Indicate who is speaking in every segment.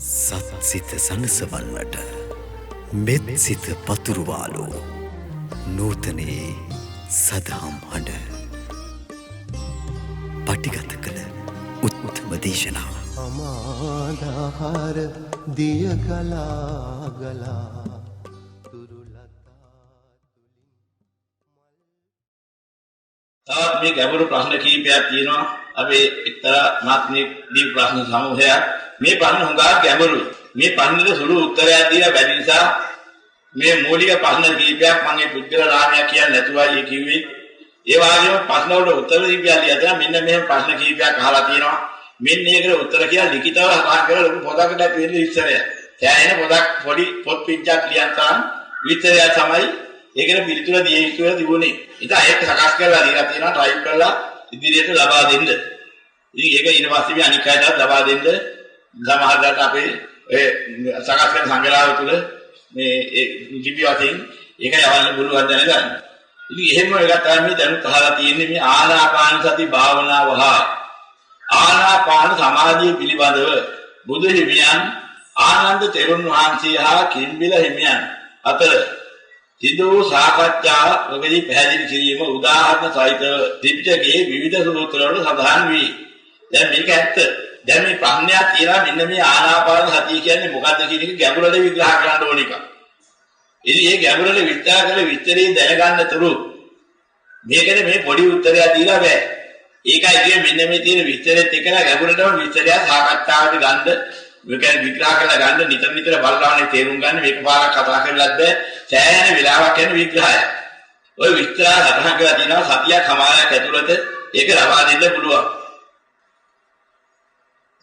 Speaker 1: සත්සිත සනසවන්නට මෙත් සිත පතුරුවාලෝ නූතනයේ සදහම් හඬ පටිගත කළ උත්තම දේශනාව
Speaker 2: අමාදාහාර දිය ගලා ගලා
Speaker 3: තවත් මේ ගැඹුරු ප්‍රශ්න කීපයක් තියෙනවා. අපි එක්තරා මාත්‍මික දී ප්‍රශ්න සමූහයක්. මේ ප්‍රශ්න හුඟා ගැඹුරුයි. මේ ප්‍රශ්නෙට සුළු උත්තරයක් දීලා බැරි නිසා මේ මූලික ප්‍රශ්න කීපයක් මම මේ පුද්ගල නාමයක් කියන්නේ නැතුවයි කිව්වේ. ඒ වගේම ප්‍රශ්න වලට උත්තර දීලා තියෙනවා. මෙන්න මෙහෙම ප්‍රශ්න කීපයක් අහලා තියෙනවා. මෙන්න ඒකට උත්තර කියලා ලිඛිතව සඳහන් කරලා ලොකු පොතකට තියෙන විස්තරය. දැන් පොතක් පොඩි පොත් පිටක් ලියන් තරම් විස්තරය තමයි ඒකට පිළිතුර දිය යුතු වෙලා තිබුණේ. ඉතින් ඒක සකස් කරලා දීලා තියෙනවා ටයිප් කරලා ඉදිරියට ලබා දෙන්න. ඉතින් ඒක ඊට පස්සේ මේ අනික් අයටත් ලබා දෙන්න සමහරවිට අපේ ඒ සකස් කරන සංග්‍රහය තුළ මේ ලිපි වශයෙන් ඒක යවන්න පුළුවන් දැනගන්න. ඉතින් එහෙම එකක් තමයි මේ දැනුත් අහලා තියෙන්නේ මේ ආනාපාන සති භාවනාව හා ආනාපාන සමාධිය පිළිබඳව බුදු හිමියන් ආනන්ද තෙරුන් වහන්සේ හා කිම්බිල හිමියන් අතර සිදු වූ සාකච්ඡාවකදී පැහැදිලි කිරීම උදාහරණ සහිතව ත්‍රිපිටකයේ විවිධ සූත්‍රවල සඳහන් වේ. දැන් මේක ඇත්ත. දැන් මේ ප්‍රඥා කියලා මෙන්න මේ ආනාපාන සතිය කියන්නේ මොකක්ද කියන එක ගැඹුරට විග්‍රහ කරන්න ඕන එකක්. ඉතින් මේ ගැඹුරට විස්තර කරලා විස්තරේ දැනගන්න තුරු මේකද මේ පොඩි උත්තරයක් දීලා බෑ. ඒකයි කියන්නේ මෙන්න මේ තියෙන විස්තරෙත් එක්කලා ගැඹුරටම විස්තරය සාකච්ඡාවට ගන්න මේක විග්‍රහ කරලා ගන්න නිතර නිතර බලලානේ තේරුම් ගන්න මේක පාරක් කතා කරලත් බෑ. සෑහෙන වෙලාවක් යන විග්‍රහය. ওই විස්තර සටහන් කරලා තියෙනවා සතියක් සමානයක් ඇතුළත ඒක ලබා දෙන්න පුළුවන්.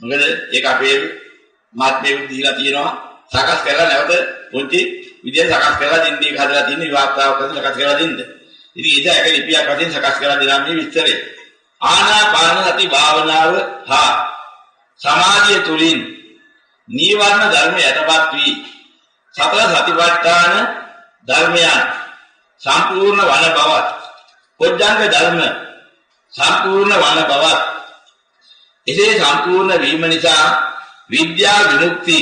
Speaker 3: මොකද ඒක අපේ මාත්මේ දීලා තියෙනවා සකස් කරලා නැවත පොන්ති විදියට සකස් කරලා දෙන්න ඒක හදලා තියෙන විවාදාවක් වශයෙන් සකස් කරලා දෙන්න. ඉතින් ඒක එක ලිපියක් වශයෙන් සකස් කරලා දෙනා මේ විස්තරය. ආනාපාන සති භාවනාව හා සමාධිය තුලින් නීවරණ ධර්ම යටපත් වී සතර සතිපට්ඨාන ධර්මයන් සම්පූර්ණ වන බවත් පොඥංග ධර්ම සම්පූර්ණ වන බවත් එසේ සම්පූර්ණ වීම නිසා විද්‍යා විමුක්ති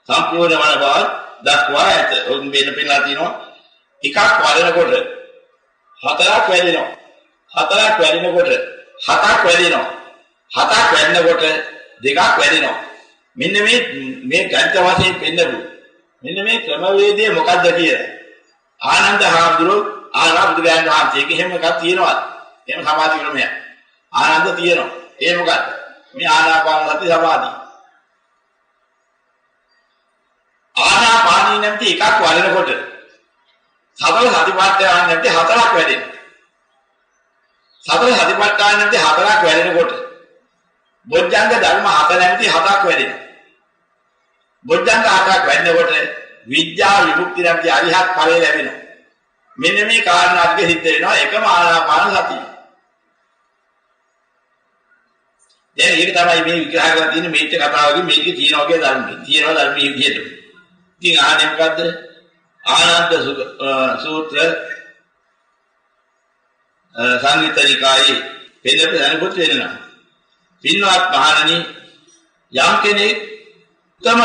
Speaker 3: සම්පූර්ණ වන බවත් දක්වා ඇත. ඔන්න මෙන්න පෙන්නලා තියෙනවා එකක් වඩනකොට හතරක් වැඩෙනවා. හතරක් වැඩෙනකොට හතක් වැඩෙනවා. හතක් වැඩෙනකොට දෙකක් වැඩෙනවා. මෙන්න මේ ගණිත වශයෙන් පෙන්නපු මෙන්න මේ ක්‍රමවේදය මොකක්ද කියලා ආනන්ද හාමුදුරුවෝ වහන්සේගේ එහෙම එකක් තියෙනවා. එහෙම සමාධි ක්‍රමයක් ආනන්ද තියෙනවා. ඒ මොකක්ද මේ ආනාපාන සති සමාධිය. ආනාපානී නැති එකක් වඩනකොට සතර සතිපට්ඨාන නැති හතරක් වැඩෙනවා. සතර සතිපට්ඨාන නැති හතරක් වැඩෙනකොට බොජ්ජංග ධර්ම හත නැති හතක් වැඩෙනවා. බොජ්ජංග හතක් වැඩෙනකොට විද්‍යා විමුක්ති නැති අරිහත් ඵලය ලැබෙනවා. මෙන්න මේ කාරණා අධික සිද්ධ වෙනවා එකම ආනාපාන සතිය. දැන් ඒක තමයි මේ විග්‍රහ කරලා තියෙන මේක කතාවකින් මේකේ තියෙනවා වගේ ධර්මයි. තියෙනවා ධර්මයේ විදිහට. ඉතින් ආන්නේ මොකද්ද? ආනන්ද සූත්‍ර සංයුත්තනිකායේ පෙළප දැනගොත් වෙනවා. පින්වත් මහණනි යම් කෙනෙක් උත්තම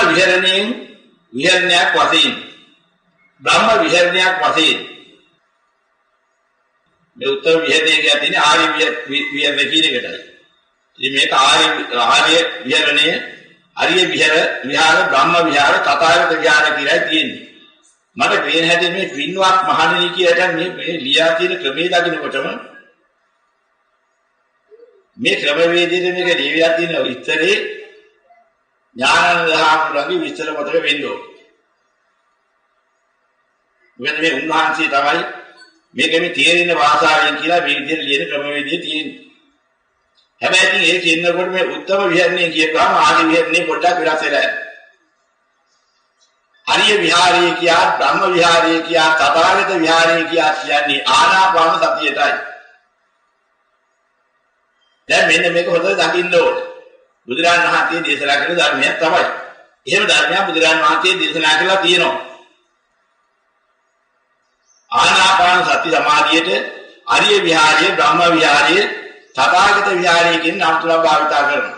Speaker 3: විහරණයක් වශයෙන් බ්‍රහ්ම විහරණයක් වශයෙන් මේ උත්තම විහරණය කියන්නේ ආර්ය විහරණය කියන එකටයි. ඉතින් මේක ආර්ය විහරණය ආර්ය විහාර බ්‍රහ්ම විහාර තථාගත විහාර කියලා තියෙන්නේ. මට පේන හැටි මේ පින්වත් මහණෙනි කියලට මේ ලියා තියෙන ක්‍රමයේ දකින්නකොටම මේ ක්‍රමවේදයේ මේක දීවිලා තියෙන විස්තරේ ඥානানন্দ හාමුදුරුවන්ගේ විස්තර මතක වෙන්න ඕනේ. මොකද මේ උන්වහන්සේ තමයි මේක මේ තේරෙන භාෂාවෙන් කියලා මේ විදිහට ලියන ක්‍රමවේදයේ තියෙන්නේ. හැබැයි ඉතින් ඒක කියනකොට මේ උත්තම විහරණය කියපුවාම ආදි විහරණය පොඩ්ඩක් වෙනස් වෙලා යනවා. ආර්ය විහාරය කියා බ්‍රහ්ම විහාරය කියා තථාගත විහාරය කියා කියන්නේ ආනාපාන සතියටයි. දැන් මෙන්න මේක හොඳට දකින්න ඕනේ. බුදුරජාණන් වහන්සේ දේශනා කළ ධර්මයක් තමයි. එහෙම ධර්මයක් බුදුරජාණන් වහන්සේ දේශනා කළා තියෙනවා. ආනාපාන සති සමාධියට ආර්ය විහාරය බ්‍රහ්ම විහාරය තථාගත විහාරය කියන නම් තුනක් භාවිත කරනවා.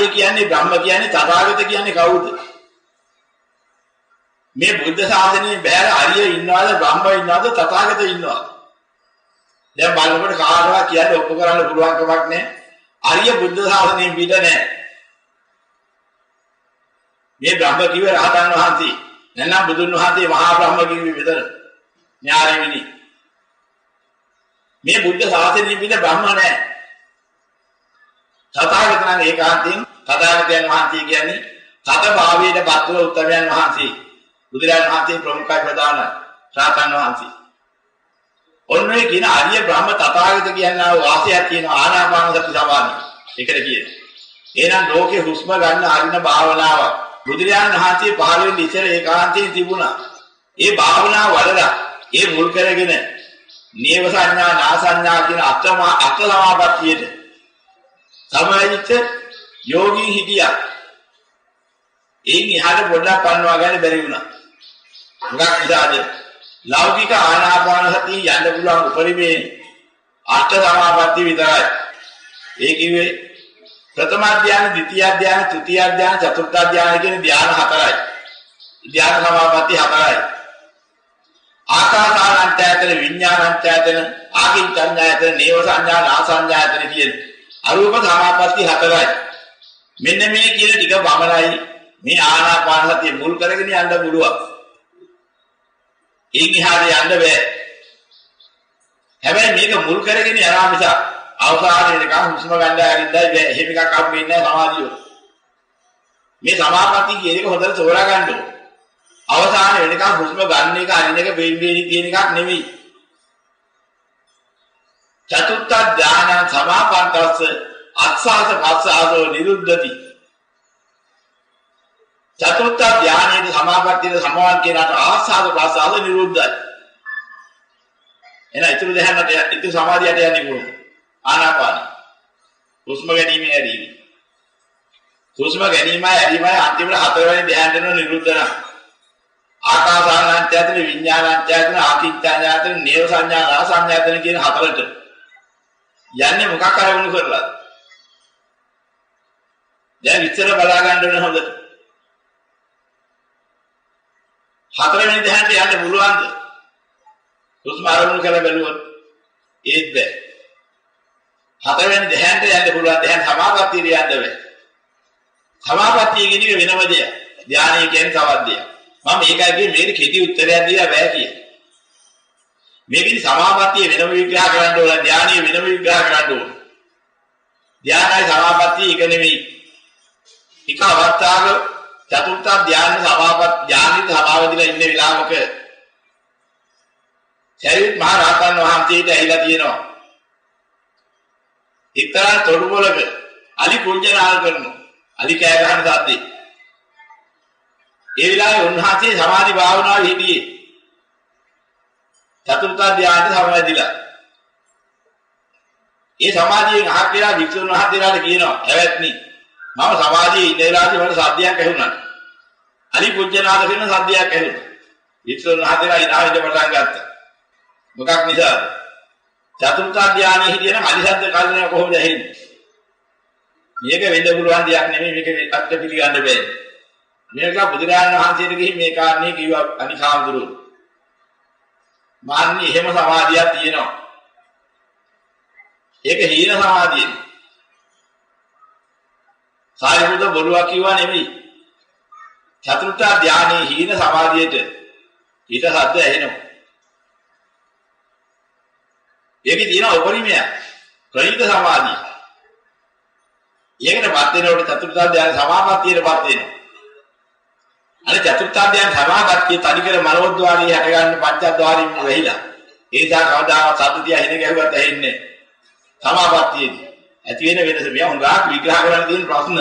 Speaker 3: ආර්ය කියන්නේ බ්‍රහ්ම කියන්නේ තථාගත කියන්නේ කවුද? මේ බුද්ධ ශාසනයේ බෑර ආර්ය ඉන්නවද බ්‍රහ්ම ඉන්නවද තථාගත ඉන්නවද? දැන් බලනකොට කාටවත් කියන්න ඔප්පු කරන්න පුළුවන් කමක් නැහැ. ආර්ය බුද්ධ ශාසනයෙන් පිට නැහැ. මේ බ්‍රහ්ම කිව්වේ රහතන් වහන්සේ. නැත්නම් බුදුන් වහන්සේ මහා බ්‍රහ්ම කිව්වේ විතර. ඥානෙවිනි. මේ බුද්ධ ශාසනයෙන් පිට බ්‍රහ්ම නැහැ. තථාගත නම් ඒකාන්තයෙන් තථාගතයන් වහන්සේ කියන්නේ සත භාවයට පත්ව උත්තමයන් වහන්සේ. බුදුරජාණන් වහන්සේ ප්‍රමුඛයි ප්‍රධාන රහතන් වහන්සේ. ඔන්නේ කියන ආර්ය බ්‍රහ්ම තථාගත කියනවා වාසයක් කියන ආනාපාන සති සමාධිය. ඒකට කියනවා. එහෙනම් ලෝකේ හුස්ම ගන්න අරින භාවනාවක් බුදුරජාණන් වහන්සේ පහළ වෙන්න ඉස්සර ඒකාන්තයෙන් තිබුණා. ඒ භාවනාව වඩලා ඒ මුල් කරගෙන නේව සංඥා නා සංඥා කියන අට සමාපත්තියට සමවැදිච්ච යෝගී හිටියා. ඒන් එහාට පොඩ්ඩක් පන්නවා ගන්න බැරි වුණා. මොකක් නිසාද? ලෞකික ආනාපාන සතිය යන්න පුළුවන් උපරිමේ අට සමාපatti විතරයි. ඒ කිව්වේ ප්‍රථම ධ්‍යාන, ද්විතිය ධ්‍යාන, තෘතිය ධ්‍යාන, චතුර්ථ ධ්‍යාන කියන ධ්‍යාන හතරයි. ධ්‍යාන සමාපatti හතරයි. ආකාසානංචයතන, විඥානංචයතන, ආකින්චඤ්ඤායතන, නේව සංඥා, නා සංඥායතන කියන අරූප සමාපatti හතරයි. මෙන්න මේ කියන ටික බමලයි මේ ආනාපාන සතිය මුල් කරගෙන යන්න පුළුවන්. ඒන් එහාට යන්න බෑ. හැබැයි මේක මුල් කරගෙන යනවා මිස අවසානයේ නිකන් හුස්ම ගන්න ආරින්දයි බෑ. එහෙම එකක් අහු වෙන්නේ නැහැ සමාධිය. මේ සමාපatti කියන එක හොඳට තෝරා ගන්න ඕනේ. අවසානයේ නිකන් හුස්ම ගන්න එක අරින එක බේන්බේනි කියන එකක් නෙමෙයි. චතුත්ථ ධානං සමාපත්තස්ස අත්සාස පස්සාසෝ නිරුද්ධති. චතුර්ථ ධානයේ සමාපත්තියේ සමාවන් කියනට ආස්වාද ප්‍රසආද නිරුද්ධයි. එන ඊතුරු දෙහන්නට ඊතු සමාධියට යන්නේ කොහොමද? ආනාපාන. හුස්ම ගැනීම ඇරීම. හුස්ම ගැනීමයි ඇරීමයි අන්තිමට හතරවෙනි ධ්‍යානට යන නිරුද්ධ නම්. ආකාසානංචයතන, විඥානංචයතන, ආකින්චඤ්ඤායතන, නේව සංඥා, රස සංඥායතන කියන හතරට යන්නේ මොකක් කරවුණු කරලාද? දැන් විස්තර බලා ගන්න ඕන හොඳට. හතරවෙනි ධ්‍යානට යන්න පුළුවන්ද? හුස්ම ආරම්භ කරලා බැලුවොත් ඒත් බෑ. හතරවෙනි ධ්‍යානට යන්න පුළුවන්. ධ්‍යාන සමාපත්තියට යන්න බෑ. සමාපත්තිය කියන්නේ වෙනම දෙයක්. ධ්‍යානය කියන්නේ තවත් දෙයක්. මම මේකයි කියන්නේ මේක කෙටි උත්තරයක් දීලා බෑ කියලා. මේකෙදි සමාපත්තිය වෙනම විග්‍රහ කරන්න ඕන. ධ්‍යානය වෙනම විග්‍රහ කරන්න ඕන. ධ්‍යානයි සමාපත්තිය එක නෙමෙයි. එක අවස්ථාවක චතුර්ථ ධ්‍යාන ධ්‍යානිත සමාවදිලා ඉන්න වෙලාවක සරියුත් මහ රහතන් වහන්සේට ඇහිලා තියෙනවා. එක්තරා තොටුපොළක අලි කුංජනාල් කරනවා. අලි කෑ ගහන සද්දේ. ඒ වෙලාවේ උන්වහන්සේ සමාධි භාවනාවේ හිටියේ. චතුර්ථ ධ්‍යානට සමවැදිලා. ඒ සමාධියෙන් අහක් වෙලා වික්ෂුන් වහන්සේලාට කියනවා "ඇවැත්නි මම සමාධියේ ඉන්න වෙලාවේ මට සද්දයක් ඇහුණා. අලි කුංජනාද කියන සද්දයක් ඇහුණා." වික්ෂුන් වහන්සේලා ඉඳලා ඉඳ පටන් ගත්තා. මොකක් නිසාද? චතුර්ථ ධ්‍යානයේ හිටියනම් අලි ශබ්ද කල්පනා කොහොමද ඇහෙන්නේ? මේක වෙන්න පුළුවන් දෙයක් නෙමෙයි. මේක අත්‍ය පිළිගන්න බෑ. මේක බුදුරජාණන් වහන්සේට ගිහින් මේ කාරණේ කිව්වා අනිකාම්දුරු. මාන්නේ එහෙම සමාධියක් තියෙනවා. ඒක හීන සමාධිය. සාරිපුත්‍ර බොරුවක් කිව්වා නෙමෙයි. චතුර්ථ ධානයේ හීන සමාධියට ඊට සද්ද ඇහෙනවා. ඒකේ තියෙන උපරිමය ප්‍රණීත සමාධිය. ඒකටපත් වෙනකොට චතුර්ථ ධානය සමාපත්තියටපත් වෙනවා. අර චතුර්ථ ධානය සමාපත්තිය තනිකර මනෝද්වාරයේ හට ගන්න පංචද්වාරයෙන් වෙහිලා. ඒ නිසා කවදාවත් සද්දිය ඇහෙන ගැහුවත් ඇහෙන්නේ සමාපත්තියේදී. ඇති වෙන වෙනස මෙයා හොඟාක් විග්‍රහ කරන්න තියෙන ප්‍රශ්න.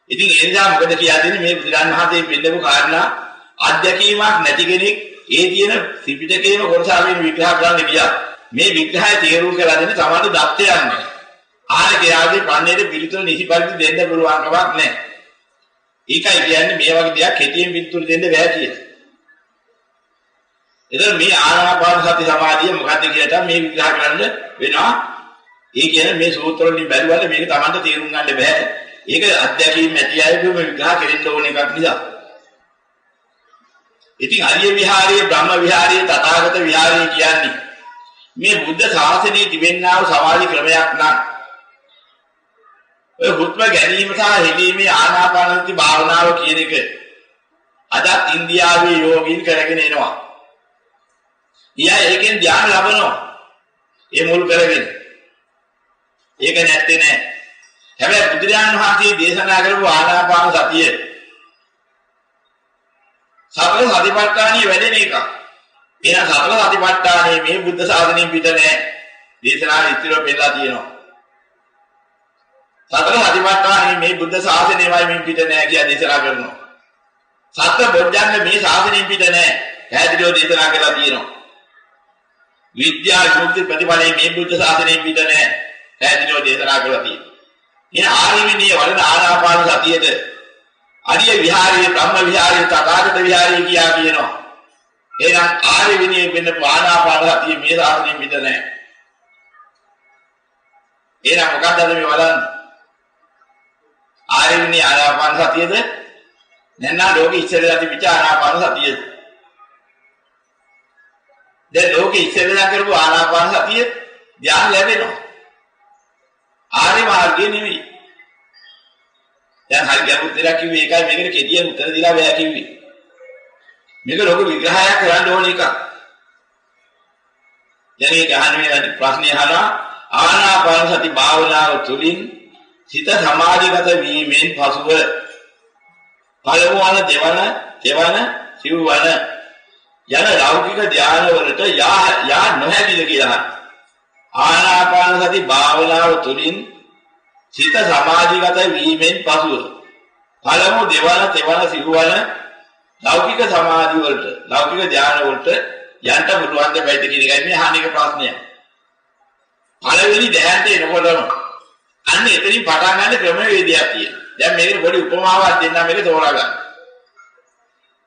Speaker 3: ඉතින් ඒ නිසා මොකද කියලා දෙන්නේ මේ බුදුරන් වහන්සේ පෙන්නපු කාරණා අධ්‍යක්ීමක් නැති කෙනෙක් ඒ තියෙන ත්‍රිපිටකයේම කොටසාවෙන් විග්‍රහ කරන්න ගියා. මේ විග්‍රහය තේරුම් කරලා දෙන්නේ තමයි දත්තයන්නේ. ආනකයාගේ ප්‍රඥේට පිළිතුරු නිසි පරිදි දෙන්න පුළුවන් කමක් නැහැ. ඒකයි කියන්නේ මේ වගේ දෙයක් කෙටියෙන් පිළිතුරු දෙන්න බෑ කියලා. එතන මේ ආනාපාන සති සමාධිය මොකක්ද කියලා මේ විග්‍රහ කරන්න වෙනවා. ඒ කියන්නේ මේ සූත්‍ර වලින් බැලුවාට මේක Tamanට තේරුම් ගන්න බෑ. ඒක අධ්‍යක්ීම් ඇති අයගේ විග්‍රහ කෙරෙන්න ඕන එකක් නිසා. ඉතින් ආර්ය විහාරයේ බ්‍රහ්ම විහාරයේ තථාගත විහාරයේ කියන්නේ මේ බුද්ධ ශාසනයේ තිබෙනා වූ සමාධි ක්‍රමයක් නම් ඔය හුස්ම ගැනීම සහ හෙලීමේ ආනාපානසති භාවනාව කියන එක අද ඉන්දියාවේ යෝගීන් කරගෙන එනවා. ඊයා ඒකෙන් ධ්‍යාන ලබනවා. ඒ මුල් කරගෙන. ඒක නැත්තේ නෑ. හැබැයි බුදුරජාණන් වහන්සේ දේශනා කරපු ආනාපාන සතිය සතර සතිපට්ඨානිය වැඩෙන එක. එහෙනම් සතර සතිපට්ඨානිය මේ බුද්ධ ශාසනයෙන් පිට නෑ. දේශනාවේ ඉතිරිව පෙන්නලා තියෙනවා. සතර සතිපට්ඨානිය මේ බුද්ධ ශාසනයමයි මේ පිට නෑ කියලා දේශනා කරනවා. සත්‍ය බොජ්ජංග මේ ශාසනයෙන් පිට නෑ. පැහැදිලිව දේශනා කරලා තියෙනවා. විද්‍යා යුක්ති ප්‍රතිපලයේ මේ බුද්ධ ශාසනයෙන් පිට නෑ. පැහැදිලිව දේශනා කරලා තියෙනවා. ඉතින් ආරිවිනිය වඩන ආනාපාන සතියේද අරිය විහාරයේ බ්‍රහ්ම විහාරයේ තථාගත විහාරයේ කියා කියනවා. එහෙනම් ආරිවිනිය වෙන්න ආනාපාන සතිය මේ ශාසනයෙන් පිට නෑ. එහෙනම් මොකක්ද මේ වලන්නේ? ආරිවිනිය ආනාපාන සතියේද නැත්නම් ලෝකෙ ඉස්සෙල්ලා තිබිච්ච ආනාපාන සතියේද? දැන් ලෝකෙ ඉස්සෙල්ලා කරපු ආනාපාන සතිය ධ්‍යාන ලැබෙනවා. ආර්ය මාර්ගයේ නෙවෙයි. දැන් හරි ගැඹුරු දෙයක් කිව්වේ ඒකයි මේකට කෙටියෙන් උත්තර දීලා බෑ කිව්වේ. මේක ලෝක විග්‍රහයක් කරන්න ඕන එකක්. දැන් මේ ගහන්නේ වැඩි ප්‍රශ්නේ අහලා ආනාපාන සති භාවනාව තුළින් සිත සමාධිගත වීමෙන් පසුව පළමුවන දෙවන සිව්වන යන ලෞකික ධානය වලට යා නොහැකිද කියලා. ආනාපාන සති භාවනාව තුළින් සිත සමාධිගත වීමෙන් පසුව පළමු දෙවන සිව්වන ලෞකික සමාධි වලට ලෞකික ධානය වලට යන්න පුළුවන් දෙයිද කියන එකයි මේ අහන එක ප්‍රශ්නය. පළවෙනි ධ්‍යානට එනකොටම අන්න එතනින් පටන් ගන්න ක්‍රමවේදයක් තියෙනවා. දැන් මේකට පොඩි උපමාවක් දෙන්නම් මේක තෝරා ගන්න.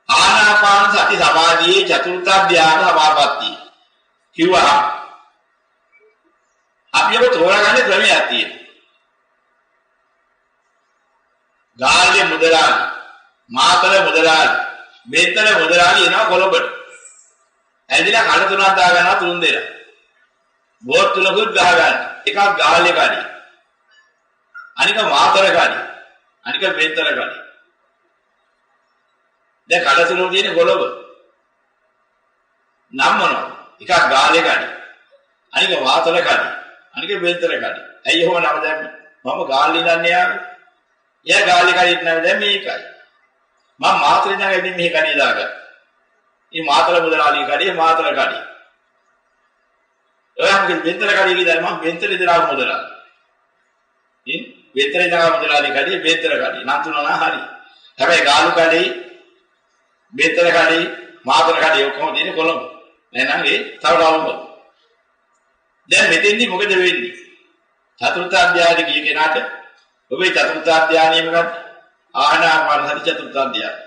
Speaker 3: ආනාපාන සති සමාධියේ චතුර්ථ ධ්‍යාන සමාපatti කිව්වා. අපි ඔබ තෝරාගන්න ක්‍රමයක් තියෙනවා. ගාල්ලේ මුදලාලි, මාතල මුදලාලි, බෙත්තල මුදලාලි එනවා කොළඹට. ඇවිදලා කඩ තුනක් දා ගන්නවා තුන් දෙනා. බෝත් තුනකුත් ගහ ගන්න. එකක් ගාල්ලේ කඩේ. අනික මාතල කඩේ. අනික බෙත්තල කඩේ. දැන් කඩ තුනක් තියෙන කොළඹ. නම් මොනවා? එකක් ගාල්ලේ කඩේ. අනික මාතල කඩේ. අනික බෙත්තල කඩේ. ඇයි එහෙම නම දැම්මේ? මම ගාල්ලේ දන්නේ යාවේ. එයා ගාල්ලේ කඩේට නම දැම්මේ මේකයි. මම මාතලේ නම එන්නේ මෙහි කඩේ දාගත්තා. මේ මාතල මුදලාලි කඩේ මාතල කඩේ. ඔයා මොකද බෙත්තල කඩේ කියලා මම බෙත්තල ඉදලා මුදලාලි. ඉතින් බෙත්තල ඉදලා මුදලාලි කඩේ බෙත්තල කඩේ. නම් තුනනා හරි. හැබැයි ගාලු කඩේ බෙත්තල කඩේ මාතල කඩේ ඔක්කොම තියෙන්නේ කොළඹ. නැත්නම් ඒ තව රවුම. දැන් මෙතෙන්දි මොකද වෙන්නේ? චතුර්ථ අධ්‍යායෙ ගිය කෙනාට ඔබේ චතුර්ථ අධ්‍යායෙ මොකක්ද? ආනාපාන සති චතුර්ථ අධ්‍යායෙ.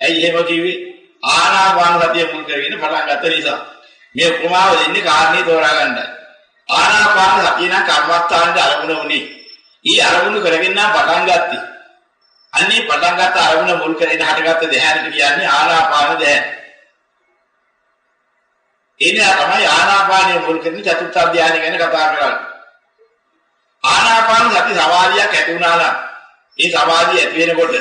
Speaker 3: ඇයි එහෙම කිව්වේ? ආනාපාන සතිය මුල් කරගෙන පටන් ගත්ත නිසා. මේ උපමාව දෙන්නේ කාරණේ තෝරා ගන්නයි. ආනාපාන සතිය නම් කර්මස්ථානයේ අරමුණ උනේ. ඊ අරමුණු කරගෙන නම් පටන් ගත්තී. අන්නේ පටන් ගත්ත අරමුණ මුල් කරගෙන හටගත්ත ධ්‍යානෙට කියන්නේ ආනාපාන ධ්‍යාන. එනිසා තමයි ආනාපානය මුල් කරගෙන චතුර්ථ ධ්‍යානෙ ගැන කතා කරන්නේ. ආනාපාන සති සමාධියක් ඇති වුණා නම් ඒ සමාධිය ඇති වෙනකොට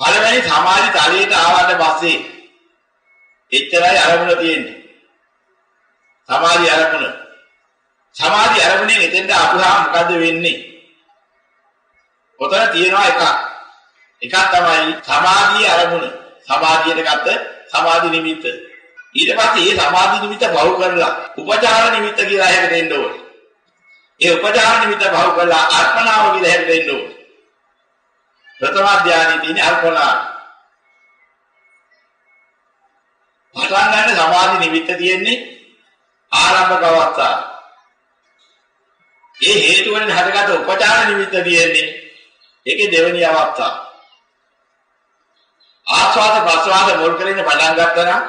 Speaker 3: පළවෙනි සමාධි තලයට ආවට පස්සේ එච්චරයි අරමුණ තියෙන්නේ. සමාධි අරමුණෙන් එතෙන්ට ආපුහම මොකද්ද වෙන්නේ? ඔතන තියෙනවා එකක් තමයි සමාධියේ අරමුණ. සමාධියට ගත්ත සමාධි නිමිත්ත. ඊට පස්සේ මේ සමාධි නිමිත්ත බහුව කරලා උපචාර නිමිත්ත කියලා හැකට දෙන්න ඕනේ. ඒ උපචාර නිමිත්ත බහුව කරලා අර්පණාව කියලා හැකට දෙන්න ඕනේ. ප්‍රථම ධානයේ තියෙන අර්පණාව. පටන් ගන්න සමාධි නිමිත්ත තියෙන්නේ ආරම්භක අවස්ථාව. ඒ හේතු වලින් හටගත් උපචාර නිමිත්ත තියෙන්නේ ඒකේ දෙවෙනි අවස්ථාව. ආස්වාද ප්‍රස්වාද මුල් කරගෙන පටන් ගත්තා නම්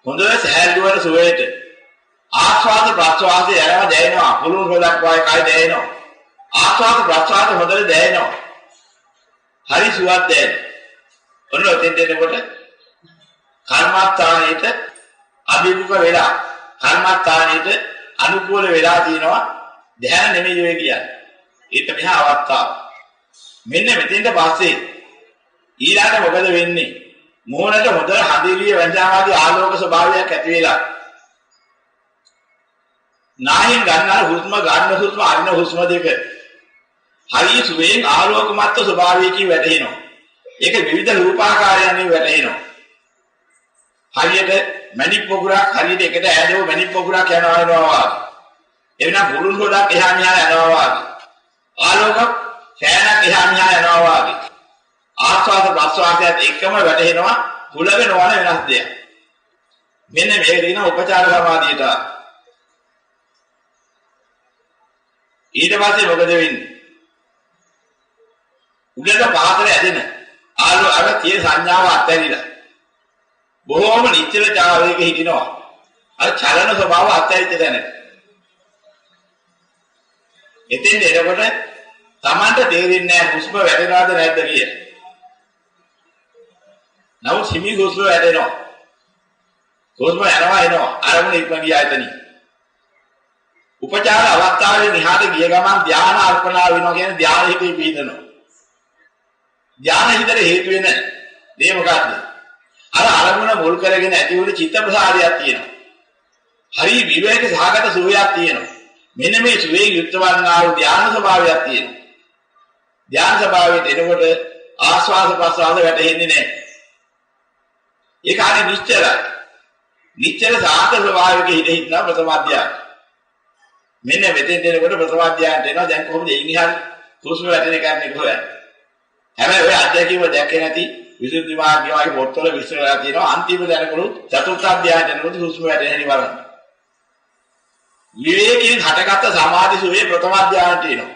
Speaker 3: හොඳ සහැල්ලුවර සුවයට ආස්වාද ප්‍රස්වාදයේ යනවා දැනෙනවා පුළුල් හොදක් වගේ කයි දැනෙනවා. ආස්වාද ප්‍රසආද හොඳට දැනෙනවා. හරි සුවත් දැනෙනවා. ඔන්න ඔතෙන් දෙනකොට කර්මස්ථානෙට අභිමුඛ වෙලා කර්මස්ථානෙට අනුකූල වෙලා තියෙනවා. ධ්‍යාන නෙමෙයි ඔය කියන්නේ. ඒක මෙහා අවස්ථාව. මෙන්න මෙතෙන්ට පස්සේ ඊළඟ මොකද වෙන්නේ? මොහොනට හොඳ හදිලිය වංජාවාදී ආලෝක ස්වභාවයක් ඇති වෙලා නායෙන් ගන්නා හුස්ම ගන්න හුස්ම අරින හුස්ම දෙක හරිය සුවයෙන් ආලෝකමත් ස්වභාවයකින් වැටෙනවා. ඒක විවිධ රූපාකාරයන්ගෙන් වැටෙනවා. හරියට මණික් පොකුරක් හරියට එකට ඈදව මණික් පොකුරක් යනවා වගේ. එවනම් බුරුන් හොදක් එහා මෙහා යනවා වගේ. ආලෝක සෑනක් එහා මෙහා යනවා වගේ. ආස්වාද ප්‍රස්වාසයත් එක්කම වැටෙනවා කුලක නොවන වෙනස් දෙයක්. මෙන්න මේක දින උපචාර සමාධියට. ඊට පස්සේ මොකද වෙන්නේ? උඩට පහතට ඇදෙන ආලෝ අර තියෙන සංඥාව අත්හැරිලා බොහෝම නිශ්චල චාරයක හිටිනවා. අර චලන ස්වභාව අත්හැරිච්ච දැන. එතෙන් එනකොට Tamanට තේරෙන්නේ නැහැ හුස්ම වැටෙනවද නැද්ද කියලා. නමුත් හිමි හුස්ම වැටෙනවා. හුස්ම යනවා එනවා. අරමුණ ඉක්ම ගියා එතනින්. උපචාර අවස්ථාවේ නිහාට ගිය ගමන් ධානා අර්පණා වෙනවා කියන්නේ ධාන හිතේ පීඩනවා. ධාන හිතේ හේතු වෙන දේ මොකක්ද? අර අරමුණ මුල් කරගෙන ඇති වුණ චිත්ත ප්‍රසාරයක් තියෙනවා. හරි විවේක සහගත සුවයක් තියෙනවා. මෙන්න මේ සුවේ යුක්ත වන්නා වූ ධාන ස්වභාවයක් තියෙනවා. ධාන ස්වභාවයට එනකොට ආස්වාද ප්‍රසආද වැටෙන්නේ නැහැ. ඒක හරි නිශ්චලයි. නිශ්චල සාන්ත ස්වභාවයක හිටින්න ප්‍රථම අධ්‍යාය. මෙන්න මෙතෙන් දෙනකොට ප්‍රථම අධ්‍යායන්ට එනවා. දැන් කොහොමද ඉන්නේ හරි හුස්ම වැටෙන එක කරන්නේ කොහොමද? හැබැයි ඔය අධ්‍යක්ීව දැක්කේ නැති විසුද්ධි මාර්ගය වගේ පොත්වල විස්තර කරලා තියෙනවා. අන්තිම දැනගලුත් චතුර්ථ අධ්‍යායයට එනකොට හුස්ම වැටෙන හැටි බලන්න. විවේකයෙන් හටගත්ත සමාධි සුවේ ප්‍රථම අධ්‍යායයට එනවා.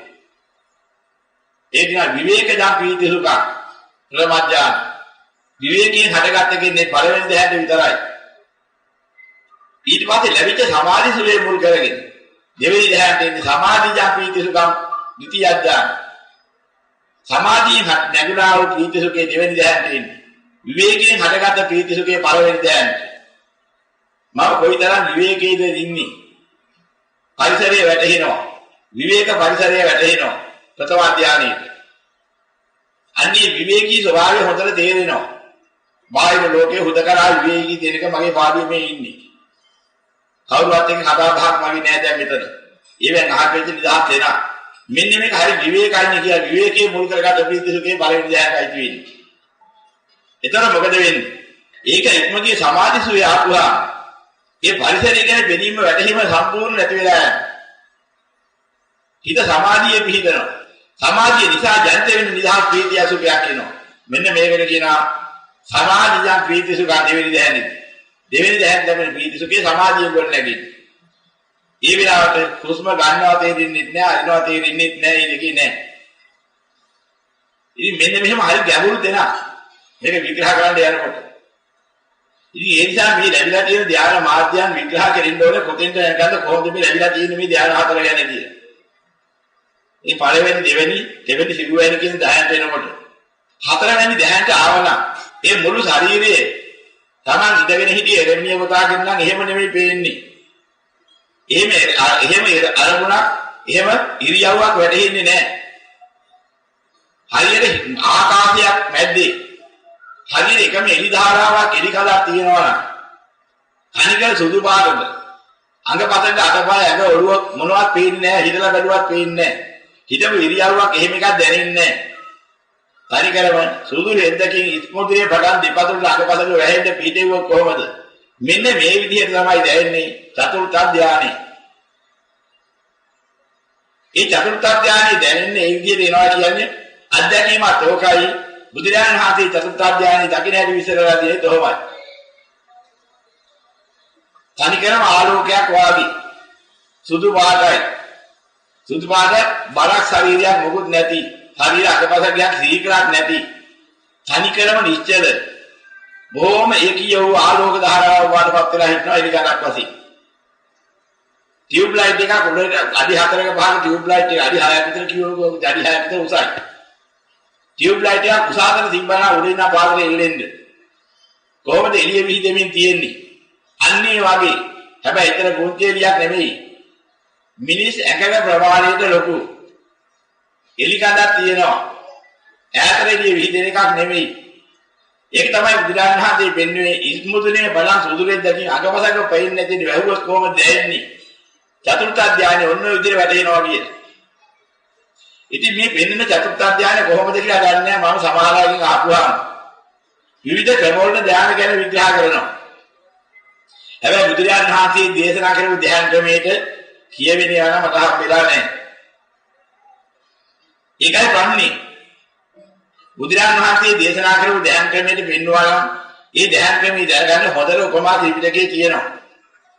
Speaker 3: ඒ දින විවේකජා පීති සුඛ ප්‍රථම අධ්‍යාය. විවේකයෙන් හටගත්ත කියන්නේ පළවෙනි දෙහැට විතරයි. ඊට පස්සේ ලැබිච්ච සමාධි සුවේ මුල් කරගෙන දෙවෙනි දෙහැට එන්නේ සමාධිජා පීති සුඛ ද්විතීය අධ්‍යාය. සමාධියෙන් නැගුණා වූ ප්‍රීති සුඛේ දෙවෙනි ධ්‍යානට එන්නේ. විවේකයෙන් හටගත්ත ප්‍රීති සුඛේ පළවෙනි ධ්‍යානට. මම කොයිතරම් විවේකයේද ඉන්නේ? පරිසරයේ වැටෙනවා. විවේක පරිසරයේ වැටෙනවා. ප්‍රථම ධ්‍යානෙට. අන්නේ විවේකී ස්වභාවය හොඳට තේරෙනවා. බාහිර ලෝකයේ හුදකලා විවේකී දෙනක මගේ පාඩුවේ මේ ඉන්නේ. කවුරුවත් එක්ක කතා බහක් මගේ නෑ දැන් මෙතන. ඒවෙන් අහපෙච්ච නිදහස් වෙනවා. මෙන්න මේක හරි විවේකයිනේ කියලා විවේකයේ මුල් කරගත්ත ප්‍රීතිසුඛේ පළවෙනි ධ්‍යානයයි තියෙන්නේ. එතන මොකද වෙන්නේ? ඒක ඉක්මගේ සමාධි සුවේ ආපුවා. ඒ පරිසරය ගැන බැලීම වැටහීම සම්පූර්ණ නැති වෙලා යනවා. හිත සමාධියේ පිහිටනවා. සමාධිය නිසා ජනිත වෙන නිදහස් ප්‍රීතිය සුඛයක් එනවා. මෙන්න මේකට කියනවා සමාධිජා ප්‍රීතිසුඛ දෙවෙනි ධ්‍යානෙ. දෙවෙනි ධ්‍යානෙ ලැබෙන ප්‍රීතිසුඛේ සමාධියෙන් ගොඩ නැගෙන්නේ. ඒ විලාවට හුස්ම ගන්නවා තේරෙන්නේ නැහැ, අරිනවා තේරෙන්නේ නැහැ, ඉතින් නැහැ. ඉතින් මෙන්න මෙහෙම හරි ගැඹුරු දෙනා. මේක විග්‍රහ කරන්න යනකොට. ඉතින් ඒ නිසා මේ ලැබිලා තියෙන ධ්‍යාන මාර්ගයන් විග්‍රහ කරන්න ඕනේ කොතෙන්ද යනකද කොහොමද මේ ලැබිලා තියෙන මේ ධ්‍යාන හතර ගැන කියලා. මේ පළවෙනි දෙවෙනි සිදුවෙන කියන ධ්‍යානට එනකොට හතරවෙනි ධ්‍යානට ආවනම් ඒ මුළු ශරීරයේ Taman ඉඳගෙන හිටියේ එරෙමිය කොටාගෙන නම් එහෙම නෙමෙයි පේන්නේ. එහෙම අරමුණක් එහෙම ඉරියව්වක් වැටෙන්නේ නැහැ. හරියට ආකාශයක් මැද්දේ හරියට එකම එලි ධාරාවක් එලි කලක් තියෙනවා නම් අනිකල් සුදු පාටද අඟපතට අතපය ඇඟ ඔළුව මොනවත් පේන්නේ නැහැ. හිතලා බැලුවත් පේන්නේ නැහැ. හිතපු ඉරියව්වක් එහෙම එකක් දැනෙන්නේ නැහැ. හරිකරම සුදු රෙද්දකින් ඉස්මොදිරේ පටන් දෙපතුලට අඟපතට වැහෙන්න පිටේවුව කොහමද? මෙන්න මේ විදිහට තමයි දැනෙන්නේ චතුර්ථ ධානය. ඒ චතුර්ථ ධානය දැනෙන්නේ මේ විදිහට එනවා කියන්නේ අධ්‍යක්ීමත් ඕකයි. බුදුරජාණන් වහන්සේ චතුර්ථ ධානය දකින්න හැටි විසරලා තියෙන්නේ තොමයි. තනිකරම ආලෝකයක් වාගේ සුදු පාටයි. සුදු පාට බරක් ශරීරයක් මොකුත් නැති. ශරීර අකපසක් සීකරක් නැති. තනිකරම නිශ්චල බොහොම ඒකීය වූ ආලෝක ධාරාවක් වඩපත් වෙලා හිටනවා ඉලි ගන්නක් වශයෙන්. ටියුබ් ලයිට් එකක් උඩට අඩි 4ක භාග ටියුබ් ලයිට් එක අඩි 6ක් විතර කියවලු අඩි 6ක් විතර උසයි. ටියුබ් ලයිට් එකක් උසාගෙන තිබ්බනා උඩින් ආ පාදේ එල්ලෙන්න. කොහොමද එළිය විහිදෙමින් තියෙන්නේ? අන්නේ වගේ. හැබැයි ඒතර පුංචි එළියක් නෙමෙයි. මිනිස් ඇඟක ප්‍රමාණයට ලොකු. එලි කඳක් තියෙනවා. ඈතට එළිය විහිදෙන එකක් නෙමෙයි. ඒක තමයි බුදුරජාණන් වහන්සේ පෙන්වන්නේ ඉස්මුදුනේ බලන් සුදුරෙන් දැකින් අගපසක පෙන්නේ නැති වැහුවොත් කොහොමද දැනෙන්නේ? චතුර්ථ අධ්‍යායනේ ඔන්න ඔය විදිහට වැටෙනවා කියන. ඉතින් මේ පෙන්වන චතුර්ථ අධ්‍යායනේ කොහොමද කියලා දන්නේ නැහැ. මම සමහරවිට අහුවාම විවිධ ක්‍රමවල ධ්‍යාන ගැන විග්‍රහ කරනවා. හැබැයි බුදුරජාණන් වහන්සේ දේශනා කරපු ධ්‍යාන ක්‍රමයට කියවෙන්නේ යන මට හම්බෙලා නැහැ. ඒකයි ප්‍රශ්නේ. බුදුරජාණන් වහන්සේ දේශනා කරපු ධ්‍යාන ක්‍රමයට පෙන්වනවා නම් ඒ ධ්‍යාන ක්‍රමය දැනගන්න හොඳට උපමා ත්‍රිපිටකයේ තියෙනවා.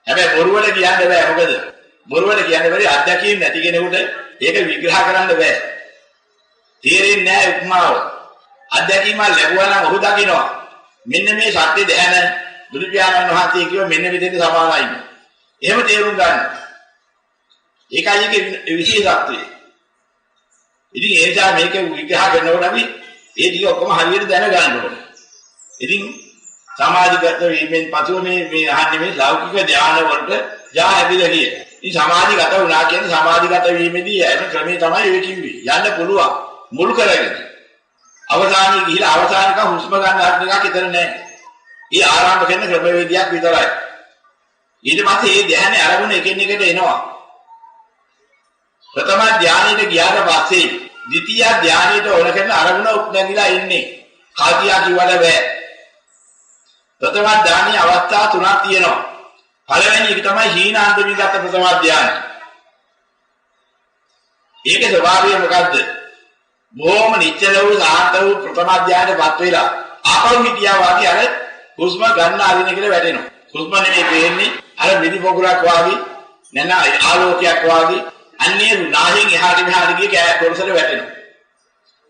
Speaker 3: හැබැයි බොරුවල කියන්න බෑ. මොකද බොරුවල කියන්න බැරි අත්දැකීම් නැති කෙනෙකුට ඒක විග්‍රහ කරන්න බෑ. තේරෙන්නේ නැහැ උපමාව. අත්දැකීම ලැබුවා නම් ඔහු දකිනවා. මෙන්න මේ සත්‍ය ධ්‍යාන බුදු පියාණන් වහන්සේ කිව්ව මෙන්න මෙතෙන්ට සමානයි. එහෙම තේරුම් ගන්න. ඒකයි ඒකේ විශේෂත්වය. ඉතින් ඒ නිසා මේක විග්‍රහ කරනකොට අපි ඒ ටික ඔක්කොම හරියට දැනගන්න ඕනේ. ඉතින් සමාධිගත වීමෙන් පසුව මේ අහන්නේ මේ ලෞකික ධානය වලට යා හැදිලා ගියේ. ඉතින් සමාධිගත වුණා කියන්නේ සමාධිගත වීමේදී යන ක්‍රමය තමයි ඒ කිව්වේ. යන්න පුළුවන් මුල් කරගෙන. අවසානයේ ගිහිලා අවසානික හුස්ම ගන්න හරින එකක් ඉතර නැහැ. ඊ ආරම්භ කරන ක්‍රමවේදයක් විතරයි. ඊට පස්සේ මේ ධානයේ අරමුණ එකින් එකට එනවා. ප්‍රථම ධානයට ගියාට පස්සේ ද්විතීය ධානයට ඕන කරන අරමුණ උපනැගිලා ඉන්නේ. කාදියා කිව්වට බෑ. ප්‍රථම ධානයේ අවස්ථා තුනක් තියෙනවා. පළවෙනි එක තමයි හීනාන්දමිගත ප්‍රථම ධානය. ඒකේ ස්වභාවය මොකද්ද? බොහොම නිශ්චල වූ සාන්ත වූ ප්‍රථම ධානයටපත් වෙලා ආපහු හිටියා වගේ අර හුස්ම ගන්න අරින කියලා වැටෙනවා. හුස්ම නෙමෙයි පේන්නේ අර මිදි පොකුරක් වාගේ නැන ආලෝකයක් වාගේ අන්නේ නාහින් එහාට මෙහාට ගිය කෑ කොරසල වැටෙනවා.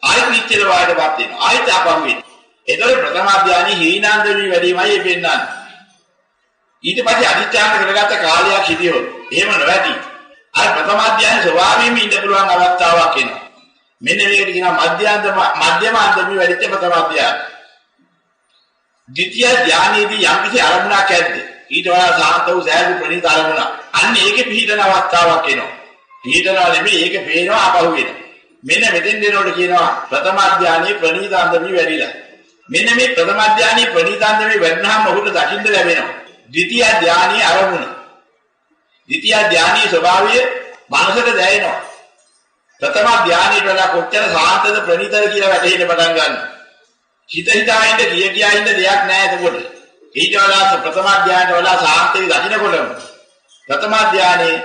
Speaker 3: ආයෙත් නිශ්චල වායටපත් වෙනවා. ආයෙත් ආපහු වෙනවා. ඒතකොට ප්‍රථම ධානයේ හීනාන්දමී වැඩිමයි පෙන්නන්නේ. ඊට පස්සේ අධිෂ්ඨාන කරගත්ත කාලයක් හිටියොත් එහෙම නොවැටි. අර ප්‍රථම ධානයේ ස්වභාවයෙන්ම ඉඳ පුළුවන් අවස්ථාවක් එනවා. මෙන්න මේකට කියනවා මධ්‍යමාන්දමී වැඩිච්ච ප්‍රථම ධානය. ද්විතීය ධානයේදී යම් කිසි අරමුණක් ඇද්ද ඊට වඩා සාන්ත වූ සෑහළු ප්‍රණීත අරමුණක්. අන්න ඒකේ පිහිටන අවස්ථාවක් එනවා. පිහිටනවා නෙමෙයි ඒක පේනවා ආපහු වෙනවා. මෙන්න මෙතෙන් දෙනකොට කියනවා ප්‍රථම ධානයේ ප්‍රණීතාන්දමී වැඩිලා. මෙන්න මේ ප්‍රථම ධානයේ ප්‍රණීතාන්දමී වැඩිනහම ඔහුට දකින්න ලැබෙනවා. ද්විතීය ධානයේ අරමුණ. ද්විතීය ධානයේ ස්වභාවය මනසට දැනෙනවා. ප්‍රථම ධානයේ වඩා කොච්චර සාන්තද ප්‍රණීතද කියලා වැටහෙන්න පටන් ගන්නවා. හිත හිතායින්ද කියායින්ද දෙයක් නැහැ එතකොට. ඊට වඩා ප්‍රථම ධානයට වඩා සාන්තයි දකින්නකොටම ප්‍රථම ධානයේ